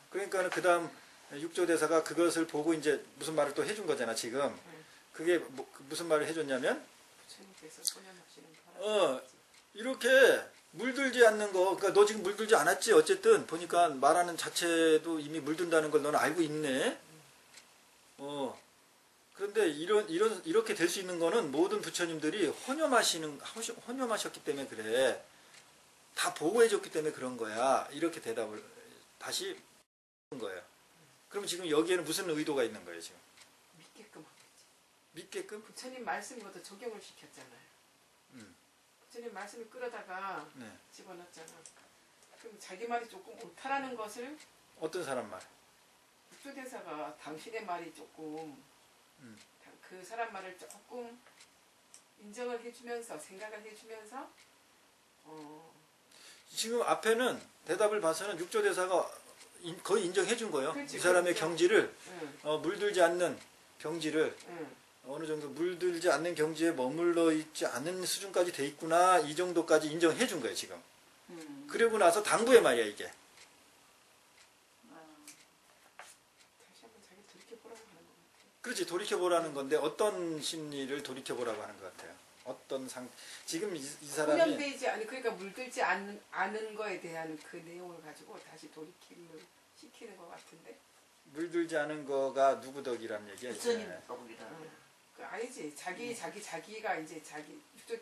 [SPEAKER 1] 그러니까는 그 다음 육조대사가 그것을 보고 이제 무슨 말을 또 해준 거잖아, 지금. 그게 무슨 말을 해줬냐면, 이렇게 물들지 않는 거, 그러니까 너 지금 물들지 않았지? 어쨌든 보니까 말하는 자체도 이미 물든다는 걸 너는 알고 있네. 그런데 이렇게 될 수 있는 거는 모든 부처님들이 혼염하셨기 때문에 그래. 다 보호해줬기 때문에 그런 거야. 이렇게 대답을 다시 한 거예요. 그럼 지금 여기에는 무슨 의도가 있는 거예요, 지금?
[SPEAKER 5] 믿게끔 하겠지.
[SPEAKER 1] 믿게끔?
[SPEAKER 5] 부처님 말씀과도 적용을 시켰잖아요. 부처님 말씀을 끌어다가
[SPEAKER 1] 네.
[SPEAKER 5] 집어넣었잖아. 그럼 자기 말이 조금 옳다라는 것을
[SPEAKER 1] 어떤 사람 말?
[SPEAKER 5] 육조대사가 당신의 말이 조금 그 사람 말을 조금 인정을 해주면서 생각을 해주면서
[SPEAKER 1] 지금 앞에는 대답을 봐서는 육조대사가 거의 인정해 준 거예요.
[SPEAKER 5] 그렇지,
[SPEAKER 1] 이 사람의
[SPEAKER 5] 그렇죠.
[SPEAKER 1] 경지를
[SPEAKER 5] 응,
[SPEAKER 1] 물들지 않는 경지를
[SPEAKER 5] 응.
[SPEAKER 1] 어느 정도 물들지 않는 경지에 머물러 있지 않은 수준까지 돼 있구나. 이 정도까지 인정해 준 거예요, 지금. 그리고 나서 당부의 말이야, 이게.
[SPEAKER 5] 다시 한번 자기 돌이켜보라고 하는 것 같아요.
[SPEAKER 1] 그렇지, 돌이켜보라는 건데 어떤 심리를 돌이켜보라고 하는 것 같아요. 지금 이 사람이
[SPEAKER 5] 혼연되지 그러니까 물들지 않은 거에 대한 그 내용을 가지고 다시 돌이킴을 시키는 것 같은데.
[SPEAKER 1] 물들지 않은 거가 누구 덕이란 얘기야?
[SPEAKER 4] 부처님
[SPEAKER 1] 이제.
[SPEAKER 4] 덕이다.
[SPEAKER 5] 그 아니지. 자기가 이제 자기 육조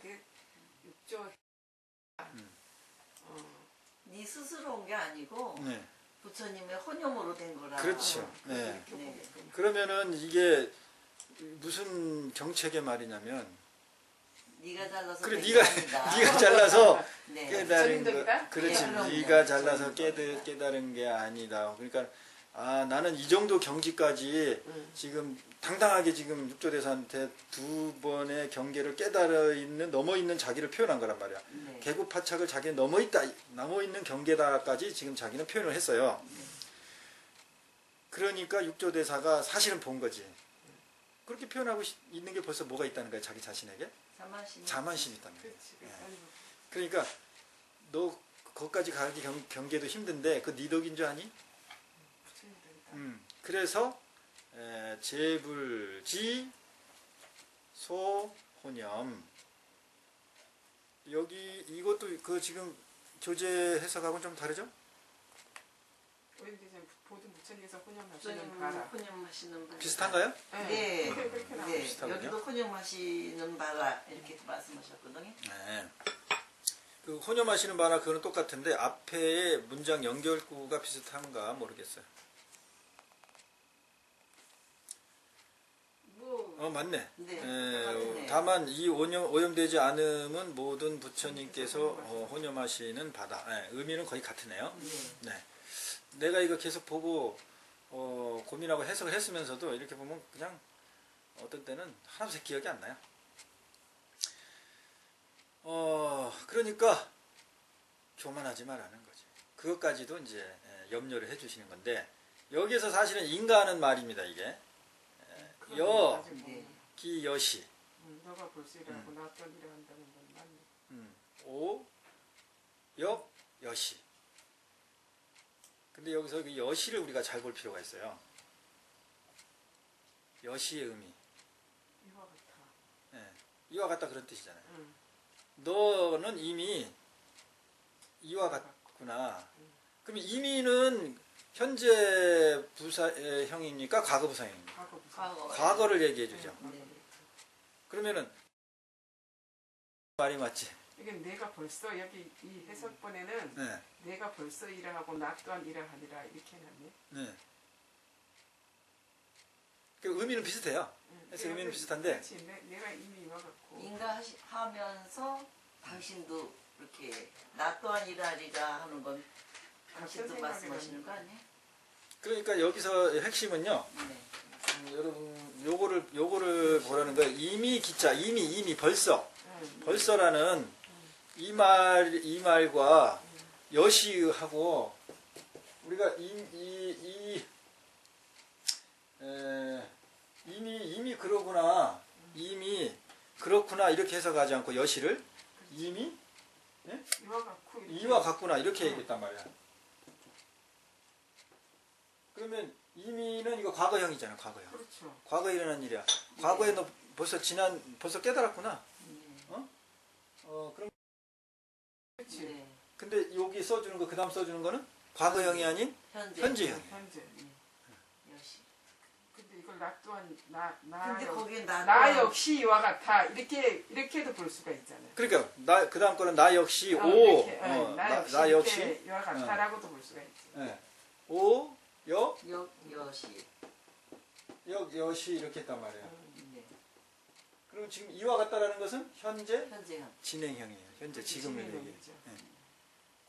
[SPEAKER 4] 네 스스로 온 게 아니고
[SPEAKER 1] 네.
[SPEAKER 4] 부처님의 혼용으로 된 거라.
[SPEAKER 1] 그렇죠. 네.
[SPEAKER 4] 네.
[SPEAKER 1] 그러면은 이게 무슨 정책의 말이냐면,
[SPEAKER 4] 네가 잘라서
[SPEAKER 1] 그래
[SPEAKER 4] 된 게
[SPEAKER 1] 네가
[SPEAKER 4] 아니다.
[SPEAKER 1] 잘라서
[SPEAKER 4] 네.
[SPEAKER 1] 깨달은
[SPEAKER 5] 부처님덕이다?
[SPEAKER 1] 거, 그렇지.
[SPEAKER 4] 네, 그럼요.
[SPEAKER 1] 네가 잘라서 깨달은 게 아니다. 그러니까 아 나는 이 정도 경지까지
[SPEAKER 5] 응.
[SPEAKER 1] 지금 당당하게 지금 육조대사한테 두 번의 경계를 깨달아 있는 넘어 있는 자기를 표현한 거란 말이야.
[SPEAKER 3] 네.
[SPEAKER 1] 계급파착을 자기는 넘어 있는 경계다까지 지금 자기는 표현을 했어요. 그러니까 육조대사가 사실은 본 거지. 그렇게 표현하고 있는 게 벌써 뭐가 있다는 거야 자기 자신에게?
[SPEAKER 3] 자만심.
[SPEAKER 1] 자만심이 있다는 거야.
[SPEAKER 5] 그렇지.
[SPEAKER 1] 예.
[SPEAKER 5] 아니,
[SPEAKER 1] 그러니까 너 거기까지 가기 경계도 힘든데 그 네 덕인 줄 아니?
[SPEAKER 5] 부처님들이다.
[SPEAKER 1] 그래서 제불지 소호념 여기 이것도 그 지금 조제 해석하고는 좀 다르죠?
[SPEAKER 5] 왠지 이제 모든 부처님께서 혼연하시는
[SPEAKER 3] 부처님
[SPEAKER 5] 바라.
[SPEAKER 3] 혼용하시는 바라.
[SPEAKER 1] 비슷한가요?
[SPEAKER 3] 네.
[SPEAKER 5] 그렇게 나와.
[SPEAKER 3] 네.
[SPEAKER 1] 비슷하군요.
[SPEAKER 3] 여기도 혼용하시는 바라 이렇게 말씀하셨거든요.
[SPEAKER 1] 네. 그 혼념하시는 바나 그거는 똑같은데 앞에 문장 연결구가 비슷한가 모르겠어요.
[SPEAKER 3] 뭐
[SPEAKER 1] 맞네.
[SPEAKER 3] 네. 똑같네.
[SPEAKER 1] 다만 이 오염되지 않음은 모든 부처님께서 혼념하시는 바다. 의미는 거의 같으네요.
[SPEAKER 3] 네.
[SPEAKER 1] 네. 내가 이거 계속 보고 고민하고 해석을 했으면서도 이렇게 보면 그냥 어떤 때는 하나도 기억이 안 나요. 그러니까 교만하지 말라는 거지. 그것까지도 이제 염려를 해주시는 건데 여기서 사실은 인가하는 말입니다. 이게 여,
[SPEAKER 5] 네.
[SPEAKER 1] 기, 여시,
[SPEAKER 5] 너가 볼수이라고 나왔던 일을 한다는 건 맞네.
[SPEAKER 1] 오, 역, 여시. 근데 여기서 그 여시를 우리가 잘 볼 필요가 있어요. 여시의 의미.
[SPEAKER 5] 이와 같아.
[SPEAKER 1] 예, 이와 같다 그런 뜻이잖아요.
[SPEAKER 5] 응.
[SPEAKER 1] 너는 이미 이와 같구나. 그럼 이미는 현재 부사형입니까? 과거 부사형입니까?
[SPEAKER 5] 과거 부처.
[SPEAKER 1] 과거를 얘기해 주죠.
[SPEAKER 3] 네.
[SPEAKER 1] 그러면은 말이 맞지?
[SPEAKER 5] 이게 내가 벌써 여기 이 해석본에는
[SPEAKER 1] 네.
[SPEAKER 5] 내가 벌써 일을 하고 나 또한 일을 하리라 이렇게 해놨네.
[SPEAKER 1] 네. 그 의미는 비슷해요. 그래서 의미는 비슷한데
[SPEAKER 5] 그렇지. 내가 이미 이와 같고.
[SPEAKER 3] 인가하면서 당신도 이렇게 나 또한 일하리라 하는 건 당신도
[SPEAKER 5] 어떤
[SPEAKER 3] 말씀하시는 거 아니에요?
[SPEAKER 1] 그러니까 여기서 핵심은요.
[SPEAKER 3] 네.
[SPEAKER 1] 여러분 요거를 보라는 거예요. 이미 기자 이미 벌써
[SPEAKER 5] 응.
[SPEAKER 1] 벌써라는 이 말과 여시하고 우리가 이미 그러구나 이미 그렇구나 이렇게 해석하지 않고 여시를 이미
[SPEAKER 5] 이와 같고. 이렇게.
[SPEAKER 1] 이와 같구나 이렇게 얘기했단 말이야. 그러면 이미는 이거 과거형이잖아. 과거형.
[SPEAKER 5] 그렇죠.
[SPEAKER 1] 과거에 일어난 일이야. 과거에 너 벌써 깨달았구나. 그럼
[SPEAKER 5] 그렇지.
[SPEAKER 3] 네.
[SPEAKER 1] 근데 여기 써주는 거 그다음 써주는 거는 과거형이 아닌 현재형.
[SPEAKER 5] 현재.
[SPEAKER 3] 여시.
[SPEAKER 5] 근데 이걸 나 또한 나
[SPEAKER 3] 근데 거기에
[SPEAKER 5] 나 역시 이와 같아 이렇게도 볼 수가 있잖아요.
[SPEAKER 1] 그러니까 나 그다음 거는 나 역시
[SPEAKER 5] 이렇게,
[SPEAKER 1] 나 역시
[SPEAKER 5] 이렇게 이와 같아라고도 볼 수가 있지.
[SPEAKER 1] 예. 오,
[SPEAKER 3] 여시.
[SPEAKER 1] 여시 이렇게 했단 말이에요.
[SPEAKER 3] 네.
[SPEAKER 1] 그럼 지금 이와 같다라는 것은 현재
[SPEAKER 3] 현재형.
[SPEAKER 1] 진행형이에요. 현재 지금을 얘기해요.
[SPEAKER 5] 진행형이죠.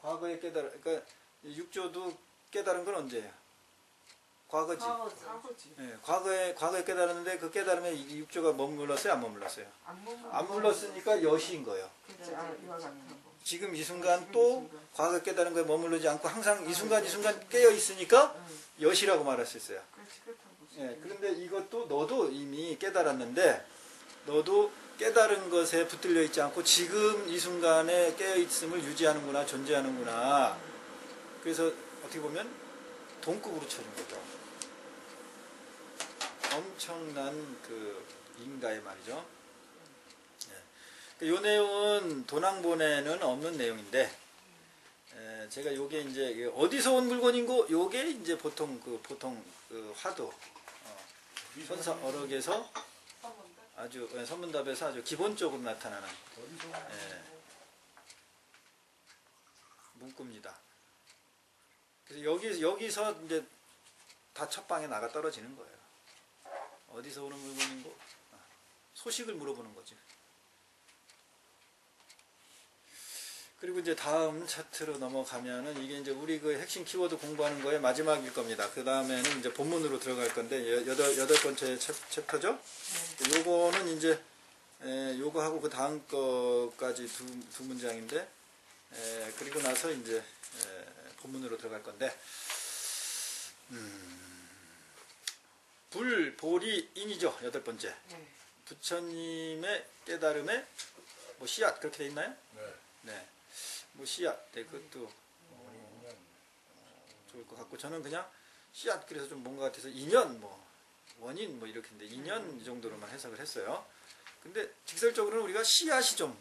[SPEAKER 1] 과거에 그러니까 육조도 깨달은 건 언제예요? 과거지.
[SPEAKER 5] 과거지.
[SPEAKER 1] 예, 과거에 깨달았는데 그 깨달음에 이 육조가 머물렀어요, 안 머물렀어요? 안 물렀으니까 여시인 거예요.
[SPEAKER 5] 그렇지. 이와 같다고.
[SPEAKER 1] 지금 이 순간
[SPEAKER 5] 지금
[SPEAKER 1] 또
[SPEAKER 5] 이 순간.
[SPEAKER 1] 과거 깨달은 거에 머무르지 않고 항상 이 순간 깨어 있으니까 여시라고 말할 수 있어요.
[SPEAKER 5] 그렇지. 그렇다고 볼 수
[SPEAKER 1] 예,
[SPEAKER 5] 있지.
[SPEAKER 1] 그런데 이것도 너도 이미 깨달았는데 너도 깨달은 것에 붙들려 있지 않고 지금 이 순간에 깨어 있음을 유지하는구나, 존재하는구나. 그래서 어떻게 보면 동급으로 쳐준 거죠. 엄청난 그 인가의 말이죠. 이 내용은 도낭본에는 없는 내용인데 제가 요게 이제 어디서 온 물건인고 요게 이제 보통 그 화두 선사 어록에서 아주 선문답에서 아주 기본적으로 나타나는 문구입니다. 그래서 여기서 이제 다 첫방에 나가 떨어지는 거예요. 어디서 오는 물건인고 소식을 물어보는 거지. 그리고 이제 다음 차트로 넘어가면은 이게 이제 우리 그 핵심 키워드 공부하는 거의 마지막일 겁니다. 그 다음에는 이제 본문으로 들어갈 건데 여덟 번째 챕터죠. 요거는 이제 요거하고 그 다음 거까지 두 문장인데 그리고 나서 이제 본문으로 들어갈 건데 불, 보리, 인이죠. 여덟 번째.
[SPEAKER 5] 네.
[SPEAKER 1] 부처님의 깨달음의 뭐 씨앗 그렇게 돼 있나요?
[SPEAKER 2] 네.
[SPEAKER 1] 네. 뭐 씨앗. 네, 그것도
[SPEAKER 2] 원인은
[SPEAKER 1] 좋을 것 같고 저는 그냥 씨앗 그래서 좀 뭔가 같아서 인연 뭐 원인 뭐 이렇게인데 인연 이 정도로만 해석을 했어요. 근데 직설적으로는 우리가 씨앗이 좀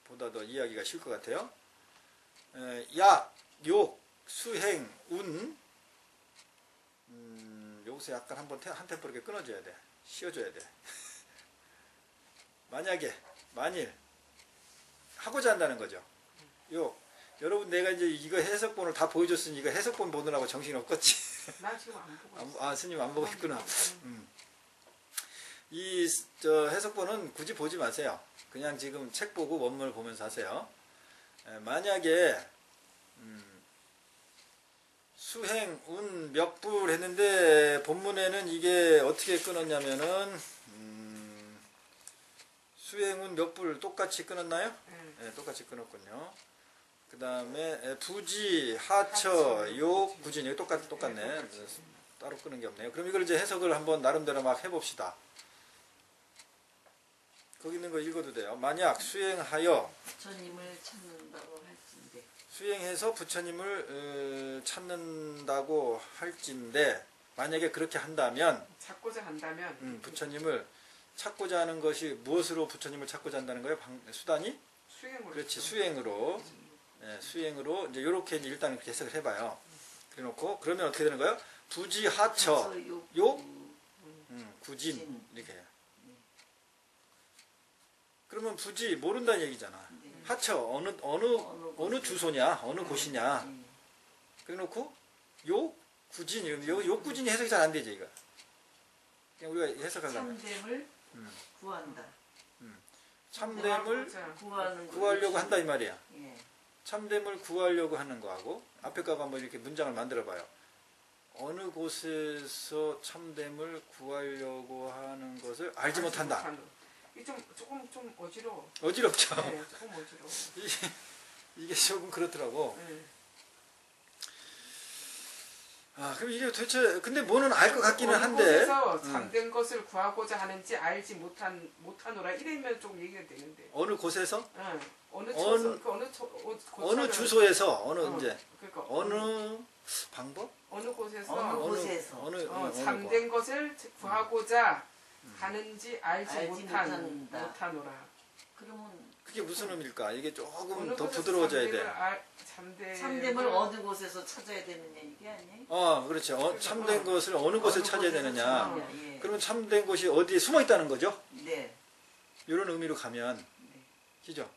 [SPEAKER 1] 보다 더 이해하기가 쉬울 것 같아요. 약, 욕, 수행, 운 여기서 약간 한 템포 이렇게 끊어줘야 돼. 쉬어줘야 돼. 만일 하고자 한다는 거죠. 여러분 내가 이제 이거 해석본을 다 보여줬으니 이거 해석본 보느라고 정신이 없겠지.
[SPEAKER 5] 나 지금 안 보고 있어.
[SPEAKER 1] 스님 안 보고 있구나. 저 해석본은 굳이 보지 마세요. 그냥 지금 책 보고 원문을 보면서 하세요. 만약에 수행, 운, 멱불 했는데 본문에는 이게 어떻게 끊었냐면은 수행, 운, 멱불 똑같이 끊었나요? 네, 똑같이 끊었군요. 그 다음에 부지, 하처, 욕, 구진 여기 똑같네. 따로 끊은 게 없네요. 그럼 이걸 이제 해석을 한번 나름대로 막 해봅시다. 거기 있는 거 읽어도 돼요. 만약 수행하여
[SPEAKER 3] 부처님을 찾는다고 할진데
[SPEAKER 1] 수행해서 부처님을 찾는다고 할진데 만약에 그렇게 한다면
[SPEAKER 5] 찾고자 한다면
[SPEAKER 1] 부처님을 찾고자 하는 것이 무엇으로 부처님을 찾고자 한다는 거예요? 수단이?
[SPEAKER 5] 수행으로.
[SPEAKER 1] 그렇지 수행으로. 네, 수행으로 이제 이렇게 일단 이렇게 해석을 해봐요. 그래놓고 그러면 어떻게 되는 거예요? 부지하처 욕 구진 이렇게 해요. 그러면 부지 모른다는 얘기잖아. 하처 어느 주소냐 어느 곳이냐. 그래놓고 욕 구진 욕 구진이 해석이 잘 안 되지 이거. 그냥 우리가 해석하려면
[SPEAKER 3] 참됨을 구한다.
[SPEAKER 1] 참됨을
[SPEAKER 3] 구하는
[SPEAKER 1] 구하려고 한다 이 말이야.
[SPEAKER 3] 예.
[SPEAKER 1] 참됨을 구하려고 하는 거하고 앞에 거하고 한번 이렇게 문장을 만들어 봐요. 어느 곳에서 참됨을 구하려고 하는 것을 알지 못한다.
[SPEAKER 5] 이게 조금 어지러워.
[SPEAKER 1] 어지럽죠.
[SPEAKER 5] 네, 조금 어지러워.
[SPEAKER 1] 이게 조금 그렇더라고.
[SPEAKER 5] 네.
[SPEAKER 1] 그럼 이게 도대체 근데 뭐는 알 것 같기는 한데.
[SPEAKER 5] 곳에서 잠든 것을 구하고자 하는지 알지 못하노라 이러면 좀 얘기가 되는데.
[SPEAKER 1] 어느 곳에서?
[SPEAKER 5] 응.
[SPEAKER 1] 어느 주소에서 이제
[SPEAKER 5] 그러니까
[SPEAKER 1] 어느 방법?
[SPEAKER 5] 어느 곳에서
[SPEAKER 3] 어느
[SPEAKER 5] 잠든 것을 구하고자 하는지 알지
[SPEAKER 3] 못한다.
[SPEAKER 5] 못하노라.
[SPEAKER 3] 그러면
[SPEAKER 1] 그게 무슨 의미일까? 이게 조금
[SPEAKER 5] 어느
[SPEAKER 1] 더
[SPEAKER 5] 곳에서
[SPEAKER 1] 부드러워져야 돼.
[SPEAKER 3] 참됨을 어느 곳에서 찾아야 되느냐 이게 아니에요?
[SPEAKER 1] 그렇죠. 참된 것을 어느 곳에 찾아야 되느냐.
[SPEAKER 3] 예.
[SPEAKER 1] 그러면 참된 것이 어디에 숨어 있다는 거죠?
[SPEAKER 3] 네.
[SPEAKER 1] 이런 의미로 가면, 그죠?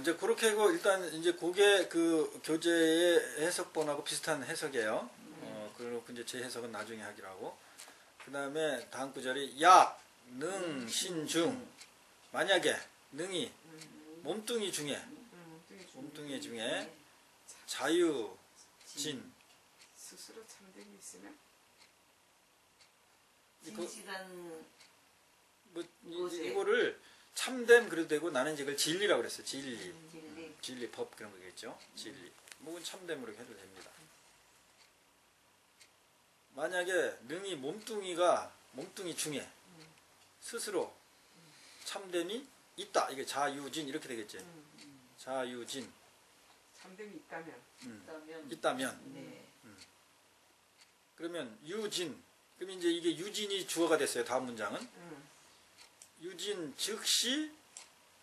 [SPEAKER 1] 이제 그렇게 하고 일단 이제 그게 그 교재의 해석본하고 비슷한 해석이에요. 그리고 이제 제 해석은 나중에 하기로 하고. 그 다음에 다음 구절이 야, 능, 신, 중. 만약에 능이 몸뚱이 중에 자유, 진.
[SPEAKER 5] 스스로 참됨이 있으면
[SPEAKER 3] 진실한
[SPEAKER 1] 이거를 참됨 그래도 되고 나는 이걸 진리라고 그랬어요. 진리 법 그런 거겠죠. 진리. 뭐는 참됨으로 해도 됩니다. 만약에 능이 몸뚱이 중에 스스로 참됨이 있다. 이게 자유진 이렇게 되겠지. 자유진.
[SPEAKER 5] 참됨이
[SPEAKER 1] 있다면.
[SPEAKER 3] 네.
[SPEAKER 1] 그러면 유진. 그럼 이제 이게 유진이 주어가 됐어요. 다음 문장은. 유진 즉시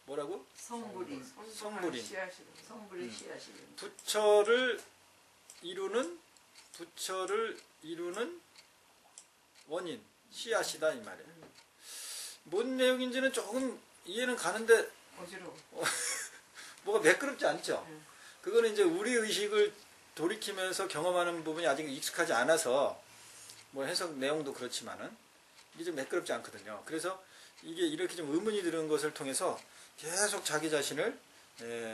[SPEAKER 1] 뭐라고?
[SPEAKER 3] 성불이
[SPEAKER 1] 성불인.
[SPEAKER 3] 씨앗이는
[SPEAKER 1] 부처를 이루는 원인 씨앗이다 이 말이에요. 뭔 내용인지는 조금 이해는 가는데
[SPEAKER 5] 어지러워.
[SPEAKER 1] 뭐가 매끄럽지 않죠. 그거는 이제 우리 의식을 돌이키면서 경험하는 부분이 아직 익숙하지 않아서 뭐 해석 내용도 그렇지만은 이게 좀 매끄럽지 않거든요. 그래서 이게 이렇게 좀 의문이 드는 것을 통해서 계속 자기 자신을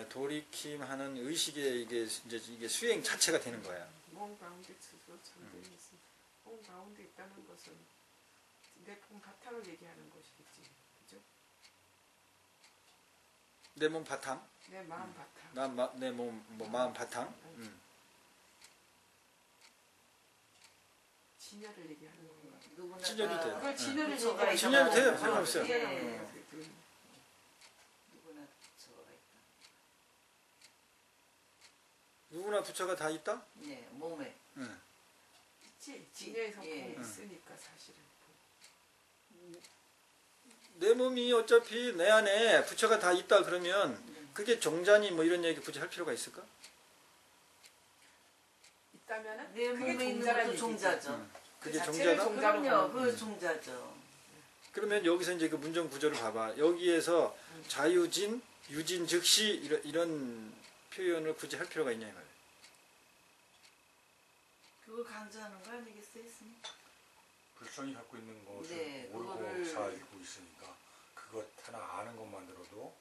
[SPEAKER 1] 돌이킴하는 의식의 이게 수행 자체가 되는 거야.
[SPEAKER 5] 몸 가운데 스스로 잠들어 있습니다. 몸 가운데 있다는 것은 내 몸 바탕을 얘기하는 것이겠지, 그죠?
[SPEAKER 1] 내 몸 바탕,
[SPEAKER 5] 내 마음 바탕.
[SPEAKER 1] 내 몸 마음 바탕.
[SPEAKER 5] 진여를 얘기하는 건가?
[SPEAKER 3] 누구나
[SPEAKER 1] 진열이
[SPEAKER 3] 다
[SPEAKER 1] 돼요.
[SPEAKER 5] 그걸 진여를
[SPEAKER 3] 부처가
[SPEAKER 5] 얘기하는
[SPEAKER 1] 진열이
[SPEAKER 5] 거야.
[SPEAKER 1] 돼요.
[SPEAKER 5] 어,
[SPEAKER 1] 상관없어요.
[SPEAKER 5] 진여를
[SPEAKER 3] 예.
[SPEAKER 5] 얘기하는 거야.
[SPEAKER 3] 누구나 부처가 있다.
[SPEAKER 1] 누구나 부처가 다 있다?
[SPEAKER 3] 예, 몸에.
[SPEAKER 1] 응.
[SPEAKER 5] 있지. 진여의 성품이
[SPEAKER 3] 예.
[SPEAKER 5] 있으니까 사실은.
[SPEAKER 1] 내 몸이 어차피 내 안에 부처가 다 있다 그러면 그게 종자니 뭐 이런 얘기 굳이 할 필요가 있을까?
[SPEAKER 5] 있다면은
[SPEAKER 3] 내
[SPEAKER 5] 그게
[SPEAKER 3] 몸에 있는
[SPEAKER 5] 종자라는
[SPEAKER 3] 것도
[SPEAKER 5] 얘기지.
[SPEAKER 3] 종자죠.
[SPEAKER 1] 그게
[SPEAKER 5] 자체를
[SPEAKER 1] 종자다?
[SPEAKER 5] 종자로
[SPEAKER 3] 그럼요,
[SPEAKER 5] 보는
[SPEAKER 3] 그 종자죠.
[SPEAKER 1] 그러면 여기서 이제 그 문정 구조를 봐봐. 여기에서 자유진, 유진 즉시 이런 표현을 굳이 할 필요가 있냐 이 말이야.
[SPEAKER 3] 그걸 강조하는 거 아니겠어요, 스님?
[SPEAKER 2] 불성이 갖고 있는 것을
[SPEAKER 3] 네,
[SPEAKER 2] 모르고
[SPEAKER 3] 그거를-
[SPEAKER 2] 살고 있으니까 그것 하나 아는 것만으로도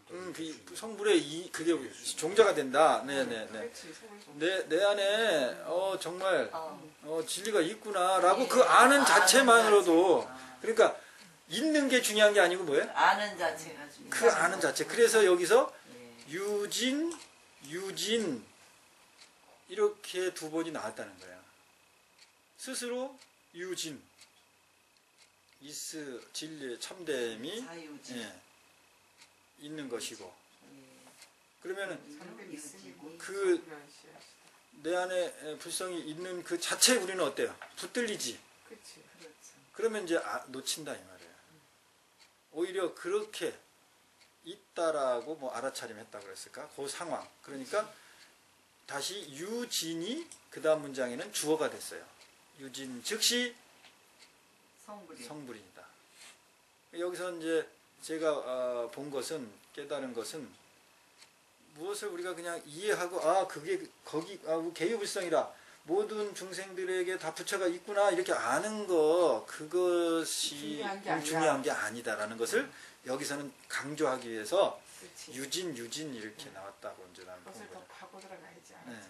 [SPEAKER 1] 그 성불의 그게 종자가 된다. 네네네.
[SPEAKER 5] 그렇지. 성을 좀.
[SPEAKER 1] 내 안에 정말
[SPEAKER 3] 어.
[SPEAKER 1] 진리가 있구나라고
[SPEAKER 3] 예,
[SPEAKER 1] 그 아는
[SPEAKER 3] 아는
[SPEAKER 1] 자체만으로도
[SPEAKER 3] 자체. 아.
[SPEAKER 1] 그러니까 있는 게 중요한 게 아니고 뭐예요?
[SPEAKER 3] 아는 자체가 중요해요.
[SPEAKER 1] 그 아는 자체. 그래서 여기서
[SPEAKER 3] 예.
[SPEAKER 1] 유진 이렇게 두 번이 나왔다는 거야. 스스로 유진 이스 진리의 참됨이
[SPEAKER 3] 자유지.
[SPEAKER 1] 예, 있는 것이고
[SPEAKER 3] 예.
[SPEAKER 1] 그러면은
[SPEAKER 5] 잠들 있으니 곧
[SPEAKER 1] 그-
[SPEAKER 5] 불안시하시다.
[SPEAKER 1] 내 안에 불성이 있는 그 자체에 우리는 어때요? 붙들리지.
[SPEAKER 5] 그렇지.
[SPEAKER 3] 그렇죠.
[SPEAKER 1] 그러면 이제 놓친다 이 말이에요. 오히려 그렇게 있다라고 뭐 알아차림했다 그랬을까? 그 상황. 그러니까 다시 유진이 그 다음 문장에는 주어가 됐어요. 유진 즉시
[SPEAKER 3] 성불이.
[SPEAKER 1] 성불이다. 여기서 이제 제가 본 것은 깨달은 것은 무엇을 우리가 그냥 이해하고 그게 거기 개유불성이다. 모든 중생들에게 다 부처가 있구나 이렇게 아는 거 그것이 중요한 게 아니다라는 것을 여기서는 강조하기 위해서
[SPEAKER 5] 그렇지.
[SPEAKER 1] 유진 이렇게 나왔다고 이제 나는 본
[SPEAKER 5] 그것을 더
[SPEAKER 1] 거예요.
[SPEAKER 5] 파고 들어가야지 알아차리면.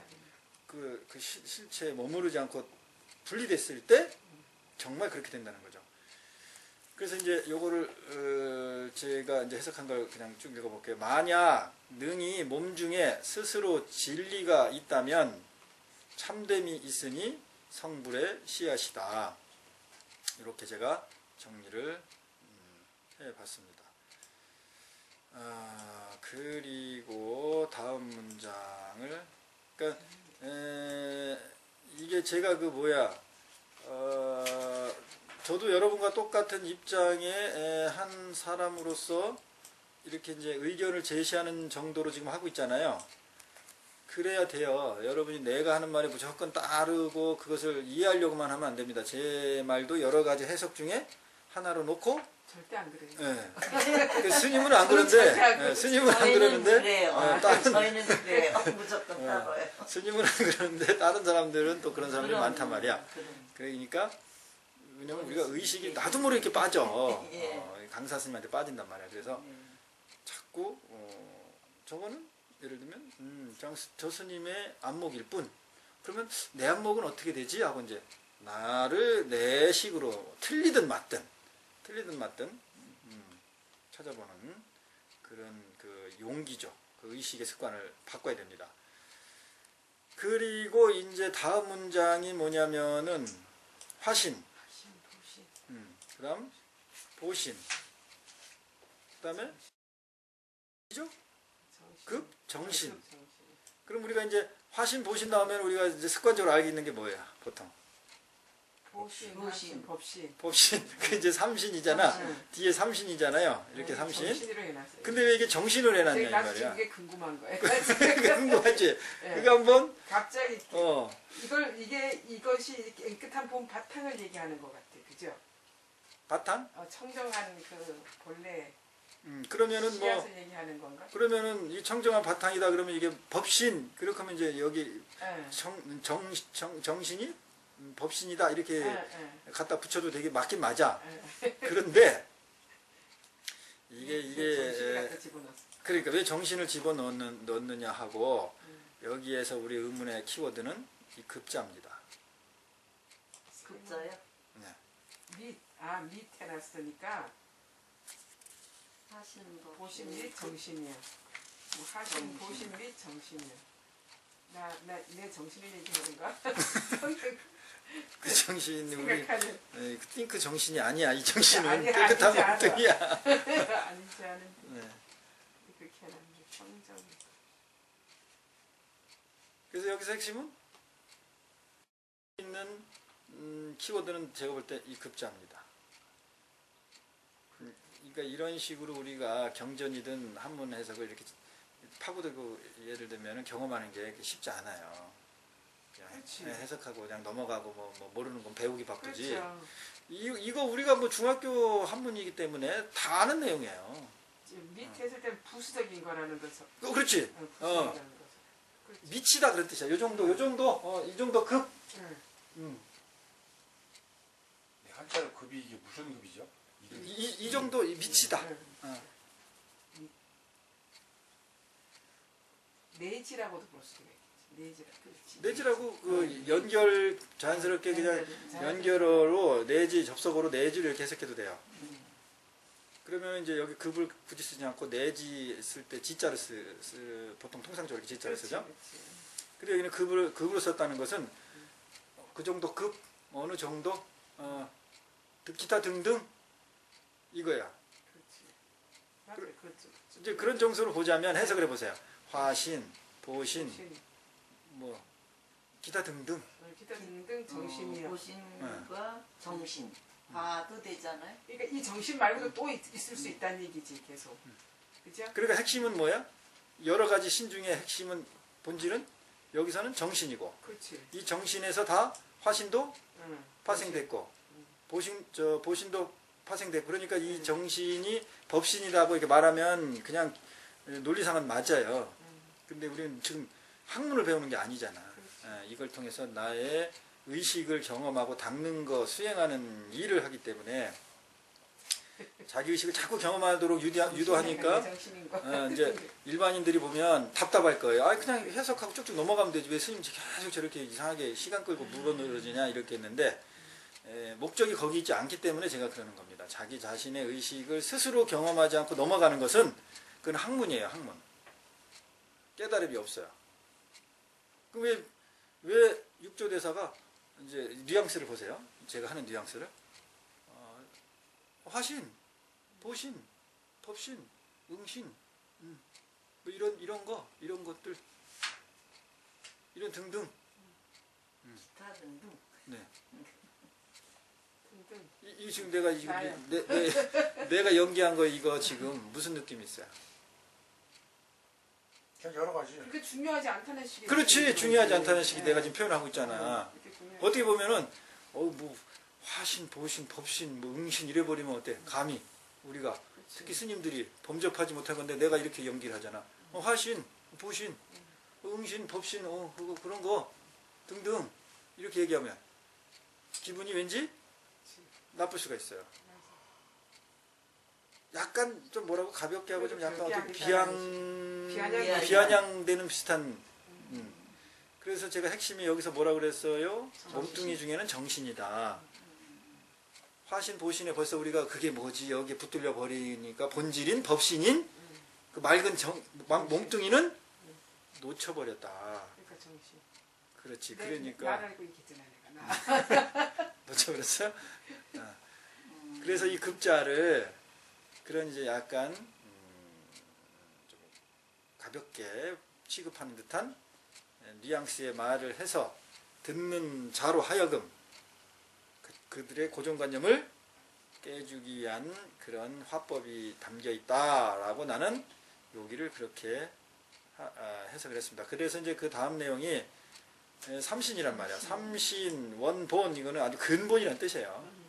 [SPEAKER 1] 그 실체에 머무르지 않고 분리됐을 때 정말 그렇게 된다는 거죠. 그래서 이제 요거를 제가 이제 해석한 걸 그냥 쭉 읽어볼게요. 만약 능히 몸 중에 스스로 진리가 있다면 참됨이 있으니 성불의 씨앗이다. 이렇게 제가 정리를 해봤습니다. 그리고 다음 문장을 그러니까 이게 제가 저도 여러분과 똑같은 입장의 한 사람으로서 이렇게 이제 의견을 제시하는 정도로 지금 하고 있잖아요. 그래야 돼요. 여러분이 내가 하는 말에 무조건 따르고 그것을 이해하려고만 하면 안 됩니다. 제 말도 여러 가지 해석 중에 하나로 놓고
[SPEAKER 5] 절대 안 그래요.
[SPEAKER 1] 그 스님은 안 그러는데 스님은 안 그러는데
[SPEAKER 3] 그래요. 저희는 그래요. 무조건 따라요.
[SPEAKER 1] 스님은 안 그러는데 다른 사람들은 또 그런 사람들이 많단 말이야.
[SPEAKER 3] 그럼.
[SPEAKER 1] 그러니까 왜냐면 우리가 의식이 나도 모르게 이렇게 빠져.
[SPEAKER 3] 예.
[SPEAKER 1] 강사 스님한테 빠진단 말이야. 그래서
[SPEAKER 3] 예.
[SPEAKER 1] 자꾸 저거는 예를 들면 저 스님의 안목일 뿐. 그러면 내 안목은 어떻게 되지? 하고 이제 나를 내 식으로 틀리든 맞든 찾아보는 그런 그 용기죠. 그 의식의 습관을 바꿔야 됩니다. 그리고 이제 다음 문장이 뭐냐면은 화신,
[SPEAKER 5] 도시.
[SPEAKER 1] 그 다음 보신, 그 다음에 급, 정신. 그럼 우리가 이제 화신, 보신 나오면 우리가 이제 습관적으로 알고 있는 게 뭐예요? 보통
[SPEAKER 5] 보신,
[SPEAKER 3] 보신.
[SPEAKER 5] 화신, 법신.
[SPEAKER 1] 법신, 그 이제 삼신이잖아.
[SPEAKER 5] 응.
[SPEAKER 1] 뒤에 삼신이잖아요. 이렇게 삼신.
[SPEAKER 5] 정신으로 해놨어요.
[SPEAKER 1] 근데 왜 이게 정신을 해놨냐 이
[SPEAKER 5] 나도 지금
[SPEAKER 1] 말이야.
[SPEAKER 5] 그게 궁금한 거예요.
[SPEAKER 1] 궁금하지?
[SPEAKER 5] 예.
[SPEAKER 1] 그거 한번
[SPEAKER 5] 갑자기 이것이 깨끗한 본 바탕을 얘기하는 것 같아, 그죠?
[SPEAKER 1] 바탕?
[SPEAKER 5] 청정한 그 본래
[SPEAKER 1] 그러면은 뭐
[SPEAKER 5] 시야서 얘기하는 건가?
[SPEAKER 1] 그러면은 이 청정한 바탕이다 그러면 이게 법신 그렇게 하면 이제 여기
[SPEAKER 5] 예.
[SPEAKER 1] 정신이 법신이다 이렇게
[SPEAKER 5] 예.
[SPEAKER 1] 갖다 붙여도 되게 맞긴 맞아.
[SPEAKER 5] 예.
[SPEAKER 1] 그런데
[SPEAKER 5] 정신을
[SPEAKER 1] 이게
[SPEAKER 5] 갖다 집어넣었어.
[SPEAKER 1] 그러니까 왜 정신을 집어넣느냐 하고 여기에서 우리 의문의 키워드는 이 급자입니다.
[SPEAKER 3] 급자요?
[SPEAKER 1] 네.
[SPEAKER 5] 밑에 놨으니까
[SPEAKER 3] 하신 거.
[SPEAKER 5] 보심 및 정신이야. 뭐 하심, 보심 및 정신이야. 내 정신을 얘기하는가?
[SPEAKER 1] 그 정신이 우리
[SPEAKER 5] 생각하는
[SPEAKER 1] 그 띵크 정신이 아니야. 이 정신은
[SPEAKER 5] 아니야,
[SPEAKER 1] 깨끗한
[SPEAKER 5] 아니지 않아.
[SPEAKER 1] 엉뚱이야.
[SPEAKER 5] 아니지 않은데
[SPEAKER 1] 네.
[SPEAKER 5] 그렇게 해놨는데 성정.
[SPEAKER 1] 그래서 여기서 핵심은 있는 키워드는 제가 볼 때 이 급자입니다. 그러니까 이런 식으로 우리가 경전이든 한문 해석을 이렇게 파고들고 예를 들면 경험하는 게 쉽지 않아요. 그냥
[SPEAKER 5] 그렇지.
[SPEAKER 1] 해석하고 그냥 넘어가고 뭐 모르는 건 배우기 바쁘지.
[SPEAKER 5] 그렇죠.
[SPEAKER 1] 이거 우리가 뭐 중학교 한문이기 때문에 다 아는 내용이에요.
[SPEAKER 5] 지금 밑에 했을 때는 부수적인 거라는 거죠.
[SPEAKER 1] 그렇지.
[SPEAKER 5] 부수적이라는 거죠. 그렇지.
[SPEAKER 1] 미치다 그런 뜻이야. 요 정도, 이 정도 급.
[SPEAKER 5] 응.
[SPEAKER 2] 한자로 급이 이게 무슨 급이죠?
[SPEAKER 1] 이 정도 미치다.
[SPEAKER 5] 응.
[SPEAKER 1] 어.
[SPEAKER 5] 내지라고도 볼 수가 있겠지. 내지라. 그렇지.
[SPEAKER 1] 내지라고 그 연결 자연스럽게 그냥 연결어로 내지 접속어로 내지를 이렇게 해석해도 돼요. 그러면 이제 여기 급을 굳이 쓰지 않고 내지 쓸 때 지자를 보통 통상적으로 이렇게 지자를 쓰죠.
[SPEAKER 5] 그렇지.
[SPEAKER 1] 그리고 여기는 급으로 썼다는 것은 그 정도 급 어느 정도 기타 등등 이거야.
[SPEAKER 5] 그렇지. 맞아요. 그렇죠.
[SPEAKER 1] 이제 그런 정서로 보자면 해석을 해보세요. 화신, 보신, 뭐 기타 등등.
[SPEAKER 5] 기타 등등 정신이요.
[SPEAKER 3] 보신과 정신. 봐도 되잖아요.
[SPEAKER 5] 그러니까 이 정신 말고도 또 있을 수 있다는 얘기지 계속. 그죠?
[SPEAKER 1] 그러니까 핵심은 뭐야? 여러 가지 신 중에 핵심은 본질은 여기서는 정신이고
[SPEAKER 5] 그렇지.
[SPEAKER 1] 이 정신에서 다 화신도
[SPEAKER 5] 응.
[SPEAKER 1] 파생됐고 보신도 파생됐고 그러니까 이 정신이 법신이라고 이렇게 말하면 그냥 논리상은 맞아요. 근데 우리는 지금 학문을 배우는 게 아니잖아. 이걸 통해서 나의 의식을 경험하고 닦는 거 수행하는 일을 하기 때문에 자기 의식을 자꾸 경험하도록 유도하니까 이제 일반인들이 보면 답답할 거예요. 그냥 해석하고 쭉쭉 넘어가면 되지 왜 스님 계속 저렇게 이상하게 시간 끌고 물어늘어지냐 이렇게 했는데 목적이 거기 있지 않기 때문에 제가 그러는 겁니다. 자기 자신의 의식을 스스로 경험하지 않고 넘어가는 것은 그건 학문이에요. 학문. 깨달음이 없어요. 그럼 왜 육조대사가 이제 뉘앙스를 보세요. 제가 하는 뉘앙스를 화신, 보신, 법신, 응신, 뭐 이런 것들, 이런 등등.
[SPEAKER 3] 기타 등등.
[SPEAKER 1] 네.
[SPEAKER 5] 등등.
[SPEAKER 1] 이 지금 내가 지금
[SPEAKER 5] 나요.
[SPEAKER 1] 내가 연기한 거 이거 지금 무슨 느낌 있어요?
[SPEAKER 2] 그냥 여러 가지.
[SPEAKER 5] 그렇게 중요하지 않다는 식의.
[SPEAKER 1] 그렇지 중요하지 않다는 식이 내가 지금 표현하고 있잖아.
[SPEAKER 5] 그렇게 중요하지.
[SPEAKER 1] 어떻게 보면은 뭐 화신, 보신, 법신, 뭐 응신 이래 버리면 어때? 감히 우리가
[SPEAKER 5] 그렇지.
[SPEAKER 1] 특히 스님들이 범접하지 못한 건데 내가 이렇게 연기를 하잖아. 화신, 보신, 응신, 법신, 그런 거 등등 이렇게 얘기하면 기분이 왠지 나쁠 수가 있어요. 약간 좀 뭐라고 가볍게 하고 좀 약간 어떻게 비아냥되는 비슷한. 그래서 제가 핵심이 여기서 뭐라 그랬어요? 몸뚱이 중에는 정신이다. 화신 보신에 벌써 우리가 그게 뭐지 여기에 붙들려 버리니까 본질인 법신인 그 맑은 몸뚱이는 놓쳐버렸다.
[SPEAKER 5] 그러니까 정신.
[SPEAKER 1] 그렇지.
[SPEAKER 5] 말
[SPEAKER 1] 그러니까
[SPEAKER 5] 알고 있겠잖아 내가.
[SPEAKER 1] 놓쳐버렸어요. 그래서 이 급자를 그런 이제 약간 좀 가볍게 취급하는 듯한 뉘앙스의 말을 해서 듣는 자로 하여금 그들의 고정관념을 깨주기 위한 그런 화법이 담겨 있다라고 나는 여기를 그렇게 해석을 했습니다. 그래서 이제 그 다음 내용이 삼신이란 말이야. 삼신, 원본 이거는 아주 근본이라는 뜻이에요.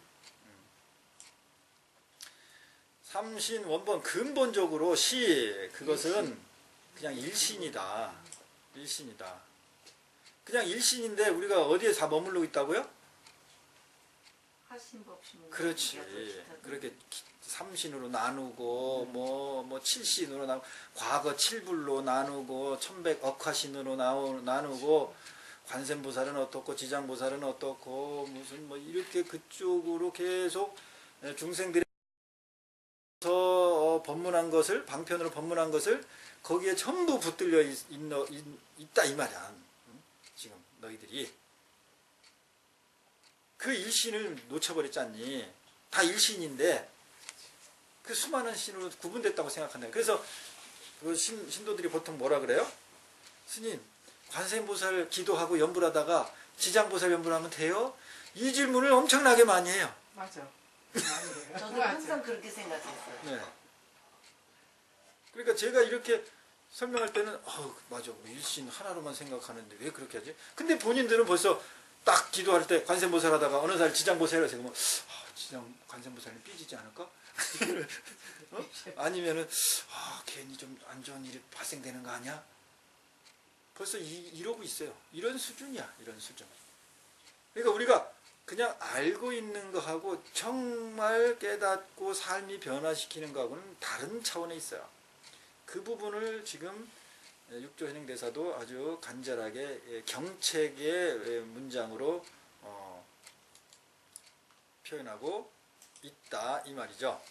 [SPEAKER 1] 삼신 원본 근본적으로 시 그것은 그냥 일신이다. 일신이다. 그냥 일신인데 우리가 어디에 다 머무르고 있다고요?
[SPEAKER 3] 하신법신.
[SPEAKER 1] 그렇지. 그렇게 삼신으로 나누고 뭐 칠신으로 나누고 과거 칠불로 나누고 천백억화신으로 나누고 관세음보살은 어떻고 지장보살은 어떻고 무슨 뭐 이렇게 그쪽으로 계속 중생들이 법문한 것을 방편으로 법문한 것을 거기에 전부 붙들려 있다 이 말이야. 지금 너희들이 그 일신을 놓쳐버렸잖니. 다 일신인데 그 수많은 신으로 구분됐다고 생각한다. 그래서 그 신도들이 보통 뭐라 그래요? 스님, 관세음보살 기도하고 연불하다가 지장보살 연불하면 돼요? 이 질문을 엄청나게 많이 해요.
[SPEAKER 5] 맞아. 많이 해요.
[SPEAKER 3] 저도
[SPEAKER 5] 맞아.
[SPEAKER 3] 항상 그렇게 생각했어요.
[SPEAKER 1] 네. 그러니까 제가 이렇게 설명할 때는 맞아, 일신 하나로만 생각하는데 왜 그렇게 하지? 근데 본인들은 벌써 딱 기도할 때 관세음보살 하다가 어느 날 지장보살 해서 그러면 지장 관세음보살님 삐지지 않을까? 아니면은 괜히 좀 안 좋은 일이 발생되는 거 아니야? 벌써 이러고 있어요. 이런 수준이야. 이런 수준. 그러니까 우리가 그냥 알고 있는 거하고 정말 깨닫고 삶이 변화시키는 거하고는 다른 차원에 있어요. 그 부분을 지금 육조현행대사도 아주 간절하게 경책의 문장으로 표현하고 있다 이 말이죠.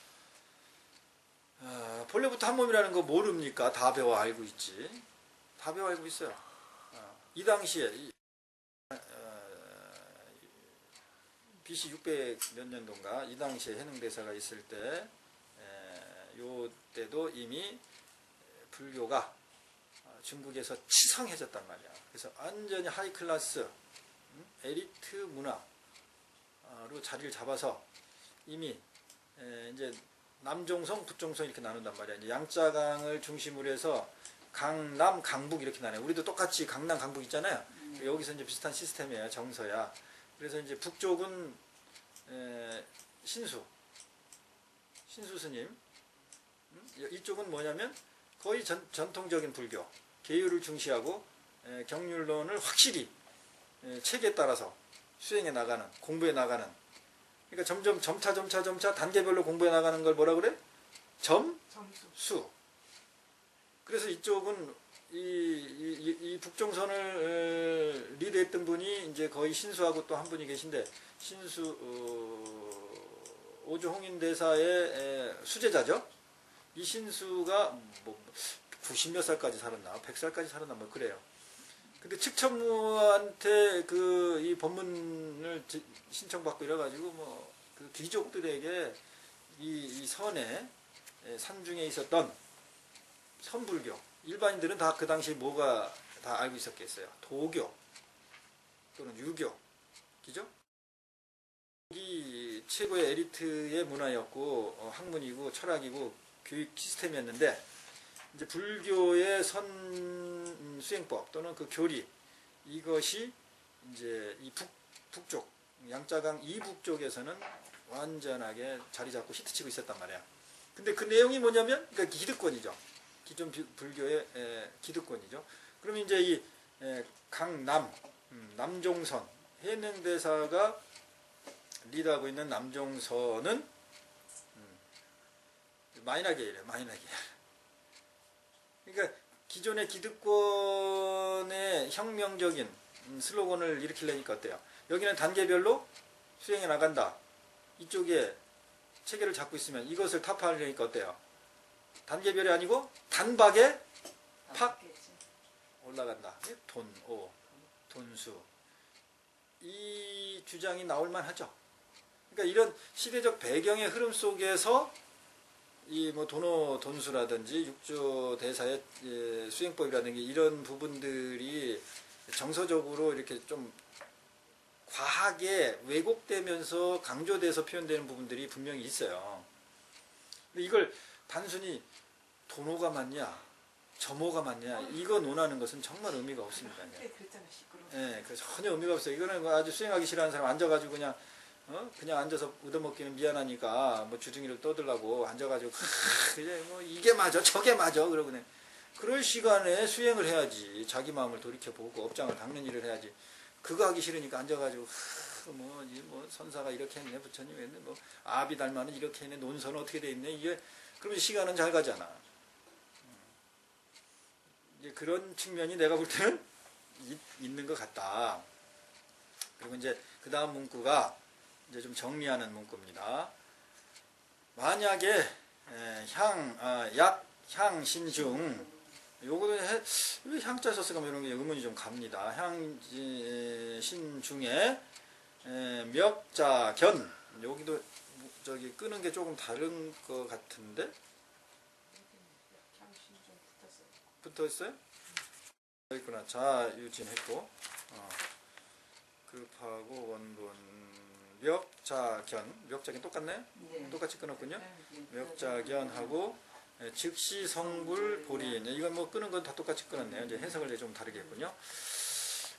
[SPEAKER 1] 본래부터 한 몸이라는 거 모릅니까? 다 배워 알고 있지. 다 배워 알고 있어요. 이 당시에 BC 600 몇 년도인가 이 당시에 해능대사가 있을 때 요 때도 이미 불교가 중국에서 치성해졌단 말이야. 그래서 완전히 하이클래스 에리트 문화로 자리를 잡아서 이미 이제 남종성, 북종성 이렇게 나눈단 말이야. 이제 양자강을 중심으로 해서 강남, 강북 이렇게 나눠요. 우리도 똑같이 강남, 강북 있잖아요. 여기서 이제 비슷한 시스템이에요. 정서야. 그래서 이제 북쪽은 신수 스님. 이쪽은 뭐냐면 거의 전통적인 불교, 계율을 중시하고 경륜론을 확실히 체계에 따라서 수행해 나가는, 공부해 나가는. 그러니까 점차 단계별로 공부해 나가는 걸 뭐라 그래? 점수. 그래서 이쪽은 이 북종선을 리드했던 분이 이제 거의 신수하고 또 한 분이 계신데 신수 오주홍인 대사의 수제자죠. 이 신수가 뭐 90몇 살까지 살았나 100살까지 살았나 뭐 그래요. 근데 측천무한테 이 법문을 신청받고 이래가지고 뭐 그 귀족들에게 이 선에 산중에 있었던 선불교 일반인들은 다 그 당시 뭐가 다 알고 있었겠어요. 도교 또는 유교, 그죠? 이 최고의 에리트의 문화였고 학문이고 철학이고 교육 시스템이었는데 이제 불교의 선 수행법 또는 그 교리 이것이 이제 이 북쪽 양자강 이북 쪽에서는 완전하게 자리 잡고 히트치고 있었단 말이야. 근데 그 내용이 뭐냐면 그러니까 기득권이죠. 기존 불교의 기득권이죠. 그러면 이제 이 강남 남종선 해능대사가 리드하고 있는 남종선은 마이너계열이에요. 마이너계열. 그러니까 기존의 기득권의 혁명적인 슬로건을 일으키려니까 어때요? 여기는 단계별로 수행해 나간다. 이쪽에 체계를 잡고 있으면 이것을 타파하려니까 어때요? 단계별이 아니고 단박에 팍 올라간다. 돈수. 이 주장이 나올 만하죠. 그러니까 이런 시대적 배경의 흐름 속에서 이 뭐 돈수라든지 육조 대사의 수행법이라든지 이런 부분들이 정서적으로 이렇게 좀 과하게 왜곡되면서 강조돼서 표현되는 부분들이 분명히 있어요. 근데 이걸 단순히 돈호가 맞냐 점호가 맞냐 이거 논하는 것은 정말 의미가 없습니다.
[SPEAKER 5] 그랬잖아 시끄러워.
[SPEAKER 1] 예, 그 전혀 의미가 없어요. 이거는 아주 수행하기 싫어하는 사람 앉아가지고 그냥 그냥 앉아서 얻어먹기는 미안하니까 뭐 주둥이를 떠들라고 앉아가지고 그래 뭐 이게 맞아 저게 맞아 그러고 그냥 그럴 시간에 수행을 해야지. 자기 마음을 돌이켜보고 업장을 닦는 일을 해야지. 그거 하기 싫으니까 앉아가지고 뭐 선사가 이렇게 했네, 부처님 했네, 뭐 아비달마는 이렇게 했네, 논서는 어떻게 돼 있네, 이게 그러면 시간은 잘 가잖아. 이제 그런 측면이 내가 볼 때는 있는 것 같다. 그리고 이제 그 다음 문구가 이제 좀 정리하는 문구입니다. 만약에 향, 신중, 요거는 왜 향자 썼을까 이런 게 의문이 좀 갑니다. 향, 신중에 멱자, 견, 여기도 저기 끄는 게 조금 다른 것 같은데 붙어 있어요? 여기 있구나. 자유진했고 급하고 원본 멱자견, 멱자견 똑같네?
[SPEAKER 3] 네.
[SPEAKER 1] 똑같이 끊었군요.
[SPEAKER 3] 네.
[SPEAKER 1] 멱자견하고 즉시 성불 보리인, 이건 뭐 끄는 건 다 똑같이 끊었네요. 이제 해석을 이제 좀 다르게 했군요.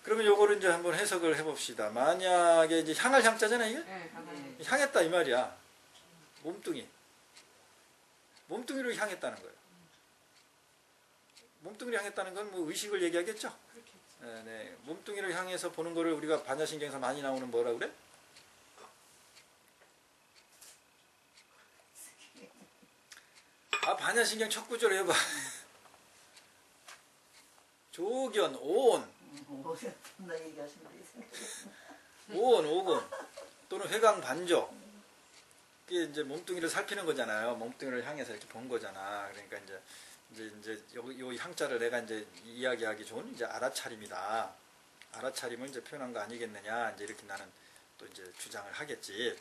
[SPEAKER 1] 그러면 요거를 이제 한번 해석을 해봅시다. 만약에 이제 향할 향자잖아, 이게?
[SPEAKER 5] 네,
[SPEAKER 3] 네.
[SPEAKER 1] 향했다 이 말이야. 몸뚱이로 향했다는 거예요. 몸뚱이로 향했다는 건 뭐 의식을 얘기하겠죠?
[SPEAKER 5] 그렇겠죠.
[SPEAKER 1] 네. 몸뚱이를 향해서 보는 거를 우리가 반야신경에서 많이 나오는 뭐라 그래? 반야신경 첫 구절 해봐. 조견, 오온,
[SPEAKER 3] 나 얘기하시면
[SPEAKER 1] 오건 또는 회강 반조. 이게 이제 몸뚱이를 살피는 거잖아요. 몸뚱이를 향해서 이렇게 본 거잖아. 그러니까 이제 요 향자를 내가 이제 이야기하기 좋은 이제 알아차림이다. 알아차림을 이제 표현한 거 아니겠느냐. 이제 이렇게 나는 또 이제 주장을 하겠지.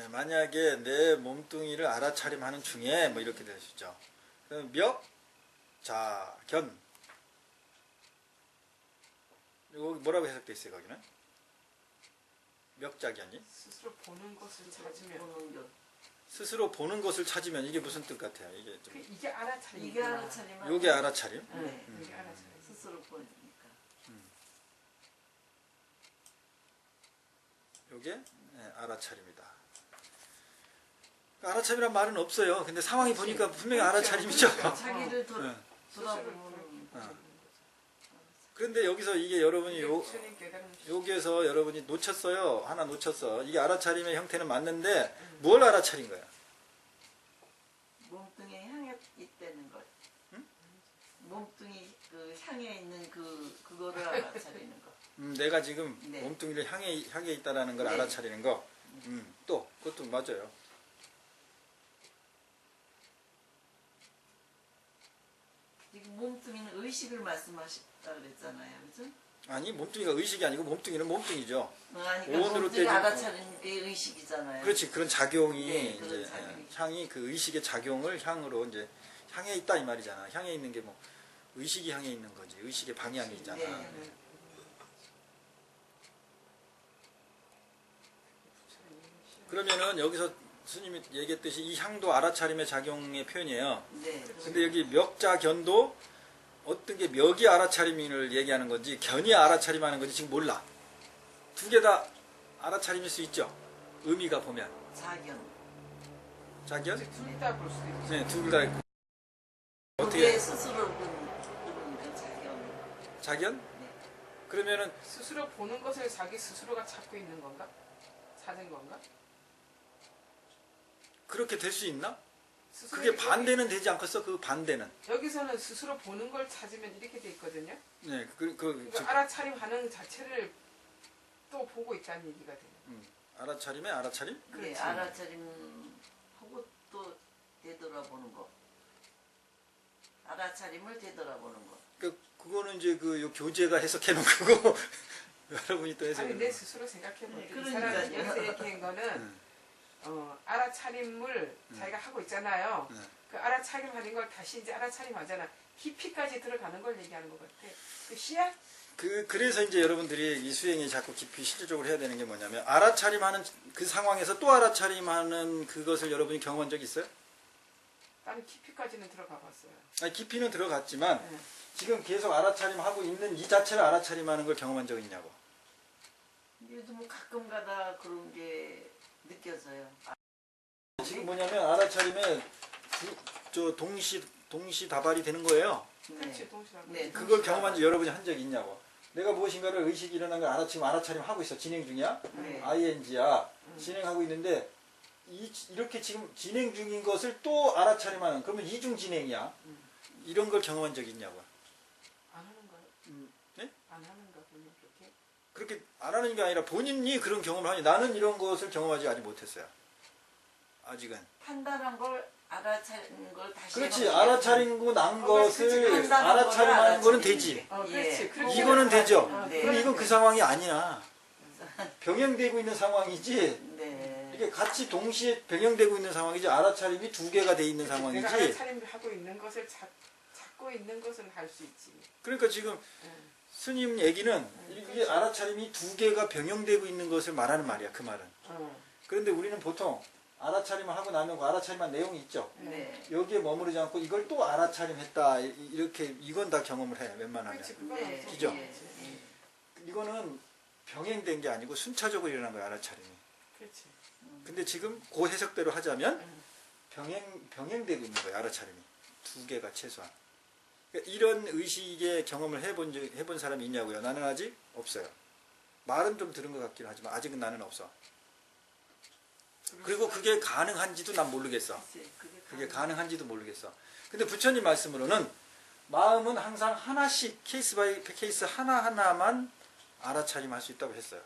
[SPEAKER 1] 만약에 내 몸뚱이를 알아차림하는 중에 뭐 이렇게 될 수 있죠. 그럼 멱, 자, 견. 이거 뭐라고 해석돼 있어요, 거기는? 멱자견이?
[SPEAKER 5] 스스로 보는 것을 찾으면
[SPEAKER 1] 스스로 보는 것을 찾으면 이게 무슨 뜻 같아요? 이게 좀
[SPEAKER 5] 이게 알아차림.
[SPEAKER 3] 이게 알아차리면
[SPEAKER 1] 요게 알아차림?
[SPEAKER 3] 네.
[SPEAKER 5] 이게 알아차림.
[SPEAKER 3] 스스로 보니까
[SPEAKER 1] 요게 알아차림이다. 알아차림이란 말은 없어요. 근데 상황이 보니까 분명히 알아차림이죠.
[SPEAKER 3] 자기를
[SPEAKER 1] 네.
[SPEAKER 3] 돌아보는
[SPEAKER 1] 그런데 여기서 이게 여러분이
[SPEAKER 5] 부처님 깨달음.
[SPEAKER 1] 여기에서 여러분이 놓쳤어요. 하나 놓쳤어. 이게 알아차림의 형태는 맞는데 뭘 알아차린 거야?
[SPEAKER 3] 몸뚱이에 향해 있다는 것. 몸뚱이 그 향해 있는 그거를 알아차리는 거.
[SPEAKER 1] 내가 지금
[SPEAKER 3] 네.
[SPEAKER 1] 몸뚱이를 향해 있다라는 걸
[SPEAKER 3] 네.
[SPEAKER 1] 알아차리는 거. 또 그것도 맞아요.
[SPEAKER 3] 지금 몸뚱이는 의식을 말씀하셨다 그랬잖아요, 그죠?
[SPEAKER 1] 아니 몸뚱이가 의식이 아니고 몸뚱이는 몸뚱이죠.
[SPEAKER 3] 아니,
[SPEAKER 1] 오온으로
[SPEAKER 3] 몸뚱이
[SPEAKER 1] 떼진-
[SPEAKER 3] 알아차리는 게 의식이잖아요.
[SPEAKER 1] 그렇지. 그런 작용이
[SPEAKER 3] 네, 그런
[SPEAKER 1] 이제
[SPEAKER 3] 작용이.
[SPEAKER 1] 향이 그 의식의 작용을 향으로 이제 향해 있다 이 말이잖아. 향해 있는 게 뭐 의식이 향해 있는 거지. 의식의 방향이 있잖아.
[SPEAKER 3] 네.
[SPEAKER 1] 그러면은 여기서 스님이 얘기했듯이 이 향도 알아차림의 작용의 표현이에요.
[SPEAKER 3] 네.
[SPEAKER 1] 근데 여기 멱자 견도 어떤 게 멱이 알아차림을 얘기하는 건지 견이 알아차림하는 건지 지금 몰라. 두 개 다 알아차림일 수 있죠. 의미가 보면
[SPEAKER 3] 자견.
[SPEAKER 1] 자견?
[SPEAKER 5] 둘다 볼 수도 있죠.
[SPEAKER 1] 네, 둘 다 있고.
[SPEAKER 3] 어떻게
[SPEAKER 1] 어떻게
[SPEAKER 3] 스스로 보는 그 자견.
[SPEAKER 1] 자견?
[SPEAKER 3] 네.
[SPEAKER 1] 그러면은
[SPEAKER 5] 스스로 보는 것을 자기 스스로가 찾고 있는 건가? 찾은 건가?
[SPEAKER 1] 그렇게 될 수 있나?
[SPEAKER 5] 스스로
[SPEAKER 1] 그게 반대는 되지 않겠어? 그 반대는.
[SPEAKER 5] 여기서는 스스로 보는 걸 찾으면 이렇게 돼 있거든요.
[SPEAKER 1] 네,
[SPEAKER 5] 그러니까 알아차림하는 자체를 또 보고 있다는 얘기가 돼요.
[SPEAKER 1] 알아차림에 알아차림?
[SPEAKER 3] 네,
[SPEAKER 5] 그렇지.
[SPEAKER 3] 알아차림하고 또 되돌아보는 거. 알아차림을 되돌아보는 거.
[SPEAKER 1] 그거는 이제 요 교재가 해석해 놓은 거고 여러분이 또 해석해
[SPEAKER 5] 아니
[SPEAKER 1] 놓은
[SPEAKER 5] 내
[SPEAKER 1] 거.
[SPEAKER 5] 스스로 생각해 볼 때 이
[SPEAKER 3] 그러니까요.
[SPEAKER 5] 사람이 여기서 얘기한 거는 알아차림을 자기가 하고 있잖아요. 그 알아차림하는 걸 다시 이제 알아차림하잖아. 깊이까지 들어가는 걸 얘기하는 것 같아. 그 씨앗?
[SPEAKER 1] 그래서 이제 여러분들이 이 수행이 자꾸 깊이 실질적으로 해야 되는 게 뭐냐면 알아차림하는 그 상황에서 또 알아차림하는 그것을 여러분이 경험한 적 있어요?
[SPEAKER 5] 나는 깊이까지는 들어가 봤어요.
[SPEAKER 1] 아니, 깊이는 들어갔지만
[SPEAKER 5] 네.
[SPEAKER 1] 지금 계속 알아차림하고 있는 이 자체를 알아차림하는 걸 경험한 적 있냐고.
[SPEAKER 3] 요즘 가끔 가다 그런 게 느껴져요.
[SPEAKER 1] 지금 뭐냐면 알아차림에 저 동시다발이 되는 거예요.
[SPEAKER 5] 그렇지 동시라고.
[SPEAKER 3] 네,
[SPEAKER 1] 그걸 경험한 적 여러분이 한 적이 있냐고. 내가 무엇인가를 의식이 일어난 걸 지금 알아차림 하고 있어. 진행 중이야.
[SPEAKER 3] 네.
[SPEAKER 1] ing야. 진행하고 있는데 이렇게 지금 진행 중인 것을 또 알아차림하는 그러면 이중 진행이야. 이런 걸 경험한 적이 있냐고.
[SPEAKER 5] 안 하는 거요?
[SPEAKER 1] 네?
[SPEAKER 5] 안 하는 거 보면 그렇게.
[SPEAKER 1] 그렇게 안 하는 게 아니라 본인이 그런 경험을 하니 나는 이런 것을 경험하지 아직 못했어요. 아직은.
[SPEAKER 3] 판단한 걸 알아차린 걸 다시
[SPEAKER 1] 그렇지.
[SPEAKER 3] 해보면
[SPEAKER 1] 알아차리고 난
[SPEAKER 5] 그렇지.
[SPEAKER 1] 것을
[SPEAKER 3] 판단한
[SPEAKER 1] 알아차림하는 거는
[SPEAKER 3] 거를
[SPEAKER 1] 되지.
[SPEAKER 5] 어,
[SPEAKER 3] 예.
[SPEAKER 5] 그렇지. 그렇게
[SPEAKER 1] 이거는 되죠.
[SPEAKER 3] 네.
[SPEAKER 1] 근데 이건 그 상황이 아니야. 병행되고 있는 상황이지.
[SPEAKER 3] 네.
[SPEAKER 1] 이게 같이 동시에 병행되고 있는 상황이지. 알아차림이 두 개가 돼 있는
[SPEAKER 5] 내가
[SPEAKER 1] 상황이지.
[SPEAKER 5] 알아차림을 하고 있는 것을 찾고 있는 것은 할 수 있지.
[SPEAKER 1] 그러니까 지금
[SPEAKER 5] 응.
[SPEAKER 1] 스님 얘기는 이게 알아차림이 두 개가 병행되고 있는 것을 말하는 말이야. 그 말은. 그런데 우리는 보통 알아차림을 하고 나면 그 알아차림한 내용이 있죠.
[SPEAKER 3] 네.
[SPEAKER 1] 여기에 머무르지 않고 이걸 또 알아차림했다. 이렇게 이건 다 경험을 해. 웬만하면.
[SPEAKER 5] 그렇지. 그건
[SPEAKER 3] 네.
[SPEAKER 5] 없어.
[SPEAKER 1] 그죠?
[SPEAKER 3] 예. 예.
[SPEAKER 1] 이거는 병행된 게 아니고 순차적으로 일어난 거야. 알아차림이.
[SPEAKER 5] 그렇지.
[SPEAKER 1] 근데 지금 그 해석대로 하자면
[SPEAKER 5] 응.
[SPEAKER 1] 병행되고 있는 거예요. 알아차림이. 두 개가 최소한. 그러니까 이런 의식의 경험을 해본 사람이 있냐고요. 나는 아직 없어요. 말은 좀 들은 것 같긴 하지만 아직은 나는 없어. 그리고 그게 가능한지도 난 모르겠어.
[SPEAKER 3] 글쎄,
[SPEAKER 1] 그게 가능한지도 모르겠어. 근데 부처님 말씀으로는 마음은 항상 하나씩 케이스 바이 케이스 하나하나만 알아차림할 수 있다고 했어요.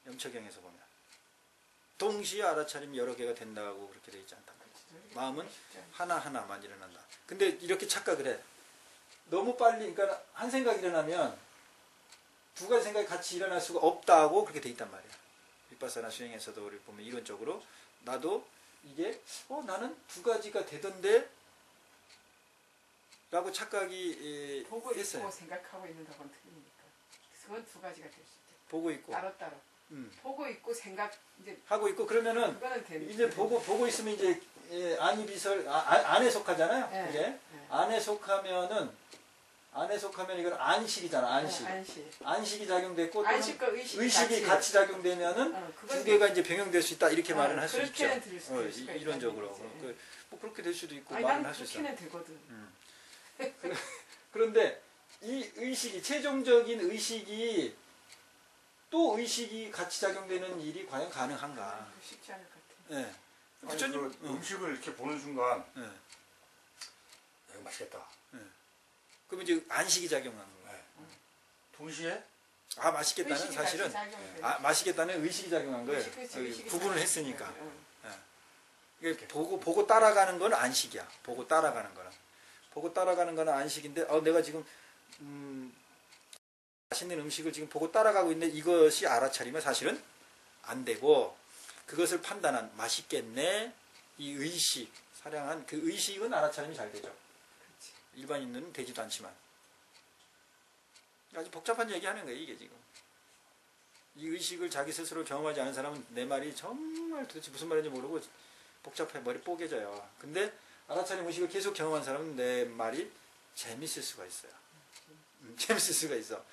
[SPEAKER 1] 염처경에서 보면. 동시에 알아차림이 여러 개가 된다고 그렇게 되어 있지 않단 말이에요. 마음은 하나하나만 일어난다. 근데 이렇게 착각을 해. 너무 빨리, 그러니까 한 생각이 일어나면 두 가지 생각이 같이 일어날 수가 없다고 그렇게 돼 있단 말이야. 윗바사나 수행에서도 우리 보면 이론적으로 나도 이게 나는 두 가지가 되던데 라고 착각이
[SPEAKER 5] 보고
[SPEAKER 1] 했어요.
[SPEAKER 5] 있고 생각하고 있는 거하고는 틀리니까. 그건 두 가지가 될 수 있대.
[SPEAKER 1] 보고 있고
[SPEAKER 5] 따로따로. 보고 있고 생각 이제
[SPEAKER 1] 하고 있고 그러면은
[SPEAKER 5] 그거는 되는
[SPEAKER 1] 이제 보고 있으면 이제 안이 비설 안에 속하잖아요.
[SPEAKER 5] 네.
[SPEAKER 1] 이게
[SPEAKER 5] 네.
[SPEAKER 1] 안에 속하면 이건 안식이잖아. 안식. 안식이 작용됐고 또는
[SPEAKER 5] 안식과
[SPEAKER 1] 의식이 같이 작용되면은
[SPEAKER 5] 그건
[SPEAKER 1] 두 개가 이제 병행될 수 있다 이렇게 말은 할 수 있죠.
[SPEAKER 5] 그렇게는 들을 수 있을 수가
[SPEAKER 1] 이론적으로
[SPEAKER 5] 있다는 얘기지.
[SPEAKER 1] 뭐 그렇게 될 수도 있고
[SPEAKER 5] 아니
[SPEAKER 1] 말은
[SPEAKER 5] 나는
[SPEAKER 1] 할 수 있어.
[SPEAKER 5] 그렇게는 되거든.
[SPEAKER 1] 그런데 이 의식이 최종적인 의식이 또 의식이 같이 작용되는 일이 과연 가능한가?
[SPEAKER 5] 쉽지 않을 것 같아.
[SPEAKER 1] 예.
[SPEAKER 2] 아니,
[SPEAKER 1] 부처님
[SPEAKER 2] 그 음식을 이렇게 보는 순간
[SPEAKER 1] 예.
[SPEAKER 2] 이거 맛있겠다.
[SPEAKER 1] 그럼 이제 안식이 작용하는 거예요.
[SPEAKER 2] 동시에
[SPEAKER 1] 맛있겠다는
[SPEAKER 5] 의식이
[SPEAKER 1] 사실은
[SPEAKER 5] 같이 작용되는
[SPEAKER 1] 맛있겠다는 의식이 작용한 거예요.
[SPEAKER 5] 의식이
[SPEAKER 1] 구분을
[SPEAKER 5] 작용되는
[SPEAKER 1] 했으니까.
[SPEAKER 5] 거예요.
[SPEAKER 1] 이게 보고 따라가는 건 안식이야. 보고 따라가는 거는. 보고 따라가는 거는 안식인데 내가 지금 맛있는 음식을 지금 보고 따라가고 있는데 이것이 알아차리면 사실은 안 되고 그것을 판단한 맛있겠네 이 의식 사량한 그 의식은 알아차림이 잘 되죠.
[SPEAKER 5] 그렇지.
[SPEAKER 1] 일반인들은 되지도 않지만 아주 복잡한 얘기하는 거예요. 이게 지금 이 의식을 자기 스스로 경험하지 않은 사람은 내 말이 정말 도대체 무슨 말인지 모르고 복잡해 머리 뽀개져요. 근데 알아차림 의식을 계속 경험한 사람은 내 말이 재밌을 수가 있어요. 재밌을 수가 있어.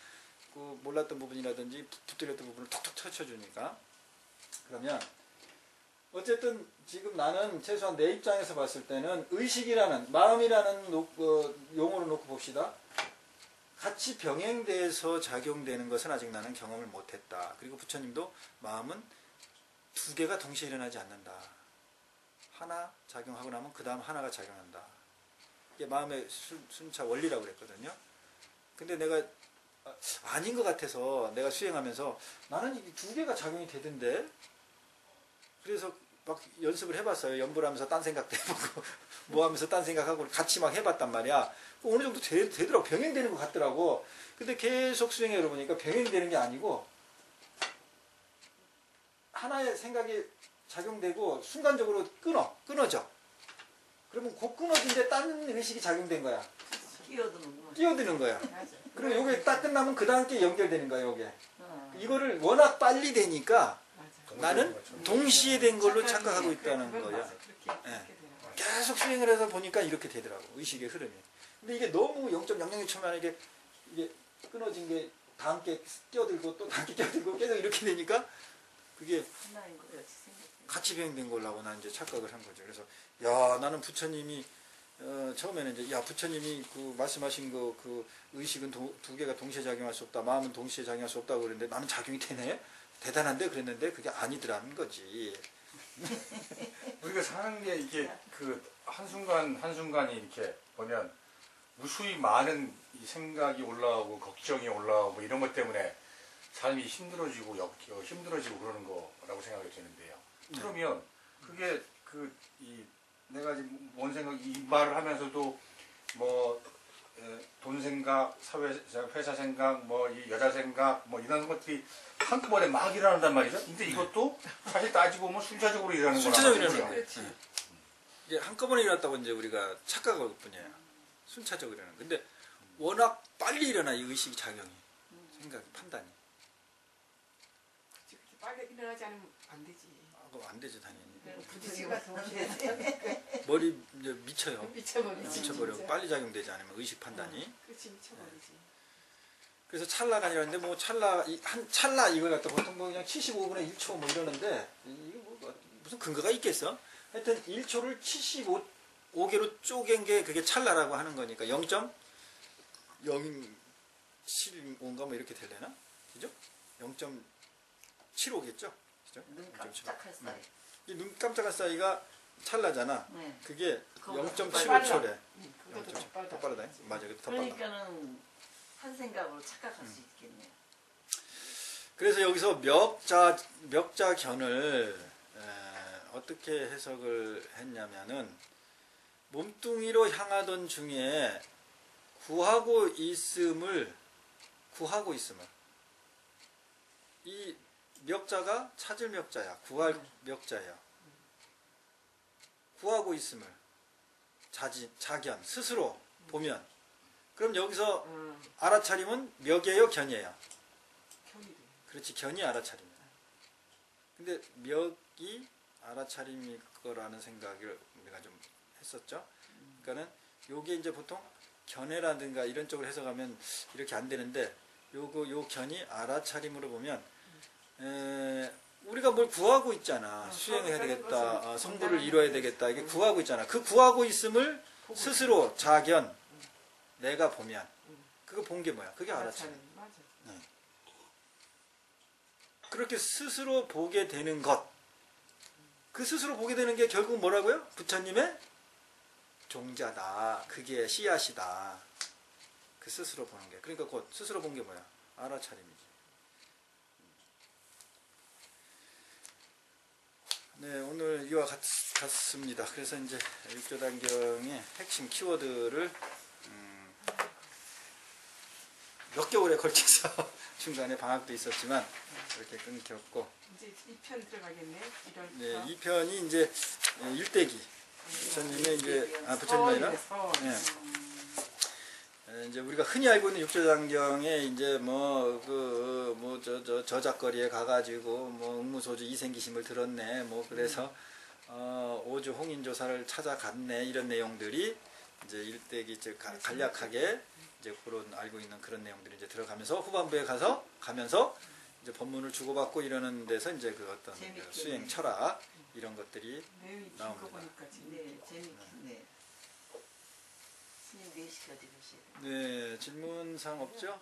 [SPEAKER 1] 그 몰랐던 부분이라든지 붙들렸던 부분을 톡톡 쳐주니까. 그러면 어쨌든 지금 나는 최소한 내 입장에서 봤을 때는 의식이라는 마음이라는 용어로 놓고 봅시다. 같이 병행돼서 작용되는 것은 아직 나는 경험을 못했다. 그리고 부처님도 마음은 두 개가 동시에 일어나지 않는다. 하나 작용하고 나면 그 다음 하나가 작용한다. 이게 마음의 순차 원리라고 그랬거든요. 근데 내가 아닌 것 같아서 내가 수행하면서 나는 이 두 개가 작용이 되던데 그래서 막 연습을 해봤어요. 연불 하면서 딴 생각도 해보고 뭐 하면서 딴 생각하고 같이 막 해봤단 말이야. 어느 정도 되더라고. 병행되는 것 같더라고. 근데 계속 수행해 보니까 병행되는 게 아니고 하나의 생각이 작용되고 순간적으로 끊어져. 그러면 그 끊어진 데 딴 의식이 작용된 거야. 끼어드는 거야.
[SPEAKER 5] 맞아.
[SPEAKER 1] 그럼 요게 딱 끝나면 그 다음 게 연결되는 거야. 요게.
[SPEAKER 3] 어.
[SPEAKER 1] 이거를 워낙 빨리 되니까
[SPEAKER 5] 맞아.
[SPEAKER 1] 나는 동시에 된 걸로
[SPEAKER 5] 착각이
[SPEAKER 1] 착각하고
[SPEAKER 5] 돼.
[SPEAKER 1] 있다는
[SPEAKER 5] 그건
[SPEAKER 1] 거예요.
[SPEAKER 5] 맞아. 그렇게 되는 거야.
[SPEAKER 1] 계속 수행을 해서 보니까 이렇게 되더라고. 의식의 흐름이. 근데 이게 너무 0.00초만 이게 끊어진 게 다 함께 끼어들고 또 다 함께 끼어들고 계속 이렇게 되니까 그게
[SPEAKER 3] 하나인 것 같이 생겼어요.
[SPEAKER 1] 같이 비행된 걸라고 나는 이제 착각을 한 거죠. 그래서 야 나는 부처님이 처음에는 이제 야 부처님이 그 말씀하신 그 의식은 두 개가 동시에 작용할 수 없다, 마음은 동시에 작용할 수 없다고 그랬는데 나는 작용이 되네, 대단한데 그랬는데 그게 아니더라는 거지.
[SPEAKER 2] 우리가 사는 게 이게 그 한순간 한순간이 이렇게 보면 무수히 많은 이 생각이 올라오고 걱정이 올라오고 이런 것 때문에 삶이 힘들어지고 힘들어지고 그러는 거라고 생각이 드는데요. 그러면 그게 내가 지금 뭔 생각 이 말을 하면서도 뭐 돈 생각, 회사 생각, 뭐 이 여자 생각, 뭐 이런 것들이 한꺼번에 막 일어난단 말이죠. 근데 이것도 사실 따지고 보면 순차적으로 일어나는 거란
[SPEAKER 1] 순차적으로
[SPEAKER 2] 말이죠.
[SPEAKER 1] 일어나는 거예요.
[SPEAKER 5] 그렇지.
[SPEAKER 1] 이게 한꺼번에 일어났다고 이제 우리가 착각할 뿐이에요. 순차적으로 일어나는. 근데 워낙 빨리 일어나 이 의식 작용이, 생각, 판단이.
[SPEAKER 5] 그치, 그치. 빨리 일어나지 않으면 안 되지.
[SPEAKER 1] 그거 안 되죠 당연히.
[SPEAKER 5] 부딪히가 동시에
[SPEAKER 1] 머리 이제 미쳐요.
[SPEAKER 5] 미쳐버리지.
[SPEAKER 1] 미쳐버려.
[SPEAKER 5] 진짜.
[SPEAKER 1] 빨리 작용되지 않으면 의식 판단이.
[SPEAKER 5] 그렇지, 미쳐버리지.
[SPEAKER 1] 그래서 찰나가 아니라는데 뭐 한 찰나 이걸 갖다 보통 뭐 그냥 75분의 1초 뭐 이러는데 이게 뭐 무슨 근거가 있겠어? 하여튼 1초를 75개로 쪼갠 게 그게 찰나라고 하는 거니까 0.075인가 뭐 이렇게 되려나? 그죠? 0.75겠죠? 그죠?
[SPEAKER 3] 눈 깜짝할 사이.
[SPEAKER 1] 이 눈 깜짝할 사이가 찰나잖아.
[SPEAKER 3] 네.
[SPEAKER 1] 그게
[SPEAKER 3] 그거
[SPEAKER 1] 0.75초래.
[SPEAKER 5] 그것도 더 빠르다.
[SPEAKER 1] 더 빠르다. 맞아, 더 빨라.
[SPEAKER 3] 그러니까는 한 생각으로 착각할 수 있겠네요.
[SPEAKER 1] 그래서 여기서 멱자견을 어떻게 해석을 했냐면은 몸뚱이로 향하던 중에 구하고 있음을 이 멱자가 찾을 멱자야, 구할 멱자야. 구하고 있음을 자견 스스로 보면 그럼 여기서 알아차림은 멱이에요, 견이에요?
[SPEAKER 5] 견이 돼.
[SPEAKER 1] 그렇지, 견이 알아차림이야. 근데 멱이 알아차림일 거라는 생각을 우리가 좀 했었죠. 그러니까는 요게 이제 보통 견해라든가 이런 쪽으로 해석하면 이렇게 안 되는데 요 견이 알아차림으로 보면 우리가 뭘 구하고 있잖아. 수행해야 되겠다. 성불을 이뤄야 되겠다. 이게 구하고 있잖아. 그 구하고 있음을 스스로 자견 내가 보면 그거 본 게 뭐야? 그게 알아차림.
[SPEAKER 5] 맞아.
[SPEAKER 1] 그렇게 스스로 보게 되는 것. 그 스스로 보게 되는 게 결국 뭐라고요? 부처님의 종자다. 그게 씨앗이다. 그 스스로 보는 게. 그러니까 곧 스스로 본 게 뭐야? 알아차림이지. 네, 오늘 이와 같습니다. 그래서 이제 육조단경의 핵심 키워드를 몇 개월에 걸쳐서 중간에 방학도 있었지만 이렇게 끊겼고,
[SPEAKER 5] 이제 2편 들어가겠네.
[SPEAKER 1] 네, 2편이 이제 일대기 부처님의 이제 부처님 아니라 이제 우리가 흔히 알고 있는 육조단경에 이제 저작거리에 가가지고 뭐 응무소주 이생기심을 들었네, 뭐 그래서 오주 홍인조사를 찾아갔네, 이런 내용들이 이제 일대기 즉 간략하게 이제 그런 알고 있는 그런 내용들이 이제 들어가면서 후반부에 가면서 이제 법문을 주고받고 이러는 데서 이제 그 어떤 그 수행 철학 이런 것들이
[SPEAKER 5] 내용이 긴거
[SPEAKER 1] 나옵니다.
[SPEAKER 5] 보니까
[SPEAKER 3] 네, 재밌네. 스님 4시까지 가셔야 돼요.
[SPEAKER 1] 네, 질문사항 없죠?